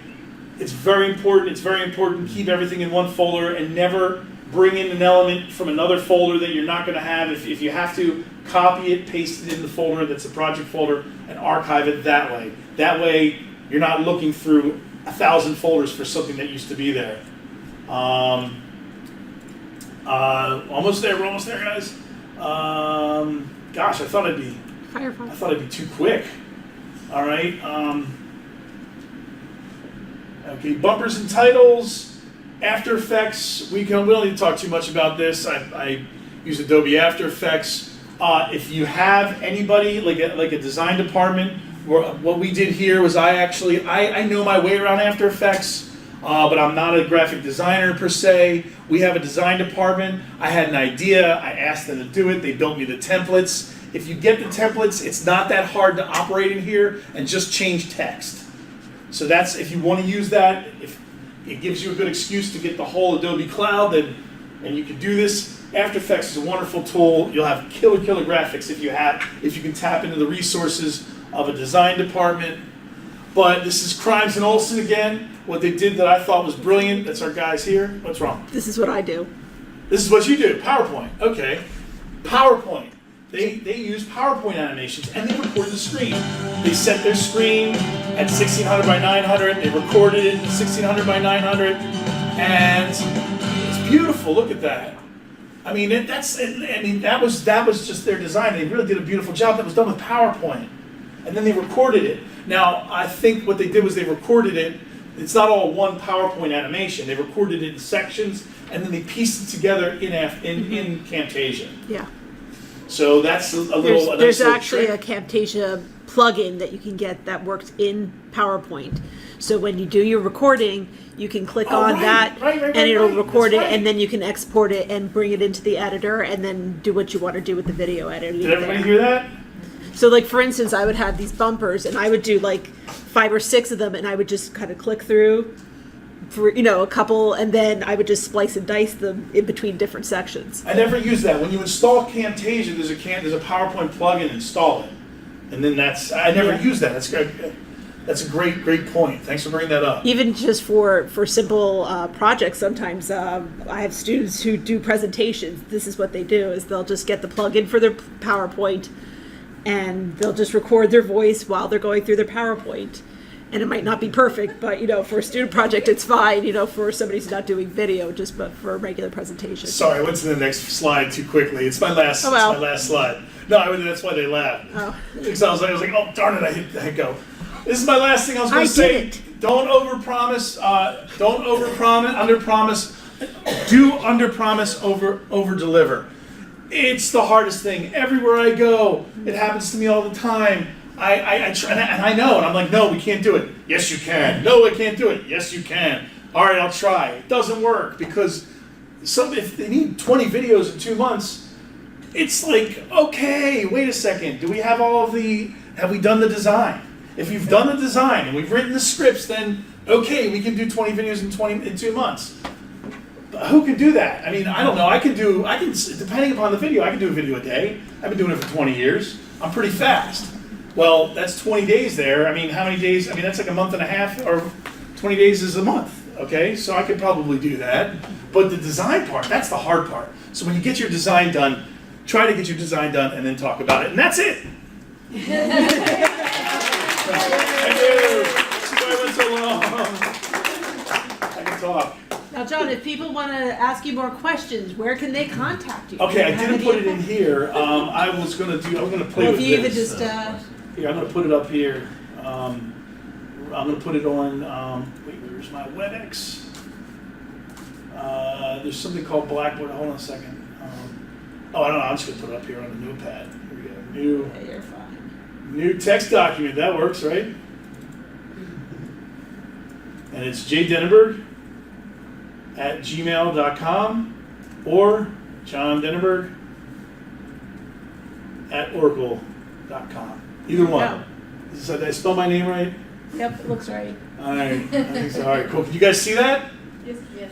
Speaker 1: It's very important. Keep everything in one folder and never bring in an element from another folder that you're not going to have. If you have to, copy it, paste it in the folder that's a project folder, and archive it that way. That way, you're not looking through 1,000 folders for something that used to be there. Almost there. We're almost there, guys. Gosh, I thought I'd be too quick. All right. Okay, bumpers and titles, After Effects. We don't need to talk too much about this. I use Adobe After Effects. If you have anybody like a design department, what we did here was I know my way around After Effects, but I'm not a graphic designer per se. We have a design department. I had an idea. I asked them to do it. They built me the templates. If you get the templates, it's not that hard to operate in here and just change text. So that's, if you want to use that, if it gives you a good excuse to get the whole Adobe Cloud, then you can do this. After Effects is a wonderful tool. You'll have killer graphics if you can tap into the resources of a design department. But this is Crimes and Olsen again. What they did that I thought was brilliant. That's our guys here. What's wrong?
Speaker 4: This is what I do.
Speaker 1: This is what you do. PowerPoint. Okay. PowerPoint. They use PowerPoint animations and they record the screen. They set their screen at 1600 by 900. They recorded it at 1600 by 900, and it's beautiful. Look at that. I mean, that was just their design. They really did a beautiful job. That was done with PowerPoint, and then they recorded it. Now, I think what they did was they recorded it. It's not all one PowerPoint animation. They recorded it in sections, and then they pieced it together in Camtasia.
Speaker 4: Yeah.
Speaker 1: So that's a little.
Speaker 4: There's actually a Camtasia plugin that you can get that works in PowerPoint. So when you do your recording, you can click on that, and it'll record it, and then you can export it and bring it into the editor, and then do what you want to do with the video editor.
Speaker 1: Did everybody hear that?
Speaker 4: So, like, for instance, I would have these bumpers, and I would do like 5 or 6 of them, and I would just kind of click through for a couple, and then I would just splice and dice them in between different sections.
Speaker 1: I never use that. When you install Camtasia, there's a PowerPoint plugin. Install it, and then I never use that. That's great. That's a great point. Thanks for bringing that up.
Speaker 4: Even just for simple projects, sometimes I have students who do presentations. This is what they do: is they'll just get the plugin for their PowerPoint, and they'll just record their voice while they're going through their PowerPoint. And it might not be perfect, but for a student project, it's fine. For somebody who's not doing video, but for a regular presentation.
Speaker 1: Sorry, I went to the next slide too quickly. It's my last.
Speaker 4: Oh, well.
Speaker 1: It's my last slide. No, that's why they laughed.
Speaker 4: Oh.
Speaker 1: Because I was like, oh darn it, I hit go. This is my last thing I was going to say. Don't overpromise. Don't overpromise. Underpromise. do under promise, over deliver. It's the hardest thing. Everywhere I go, it happens to me all the time. I try, and I know, and I'm like, no, we can't do it. Yes, you can. No, I can't do it. Yes, you can. All right, I'll try. It doesn't work because if they need 20 videos in 2 months, it's like, okay, wait a second. Do we have have we done the design? If you've done the design and we've written the scripts, then okay, we can do 20 videos in 2 months. But who can do that? I mean, I don't know. I can, depending upon the video, I can do a video a day. I've been doing it for 20 years. I'm pretty fast. Well, that's 20 days there. I mean, how many days? I mean, that's like a month and a half, or 20 days is a month. Okay, so I could probably do that. But the design part, that's the hard part. So when you get your design done, try to get your design done and then talk about it. And that's it. Thank you. Sorry I went so long. I can talk.
Speaker 4: Now, John, if people want to ask you more questions, where can they contact you?
Speaker 1: Okay, I didn't put it in here. I'm gonna play with
Speaker 4: if you
Speaker 1: this.
Speaker 4: even just,
Speaker 1: Here, I'm gonna put it up here. I'm gonna put it on, wait, where's my WebEx? There's something called Blackboard. Hold on a second. I don't know. I'm just gonna put it up here on a notepad. Here we go.
Speaker 4: yeah, you're fine.
Speaker 1: New text document. That works, right? And it's jdenenberg@gmail.com or Jon Denenberg @oracle.com. Either one. Did I spell my name right?
Speaker 4: Yep, it looks right.
Speaker 1: All right. I think so. All right, cool. Can you guys see that?
Speaker 6: Yes.
Speaker 5: Yes.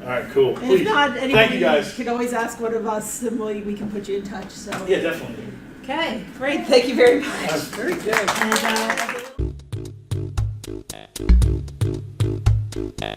Speaker 1: All right, cool.
Speaker 4: And
Speaker 1: Please.
Speaker 4: if not,
Speaker 1: Thank
Speaker 4: anybody
Speaker 1: you guys.
Speaker 4: can always ask one of us, and we can put you in touch. So.
Speaker 1: Yeah, definitely.
Speaker 4: Okay, great. Thank you very much.
Speaker 1: That's very good.
Speaker 4: And,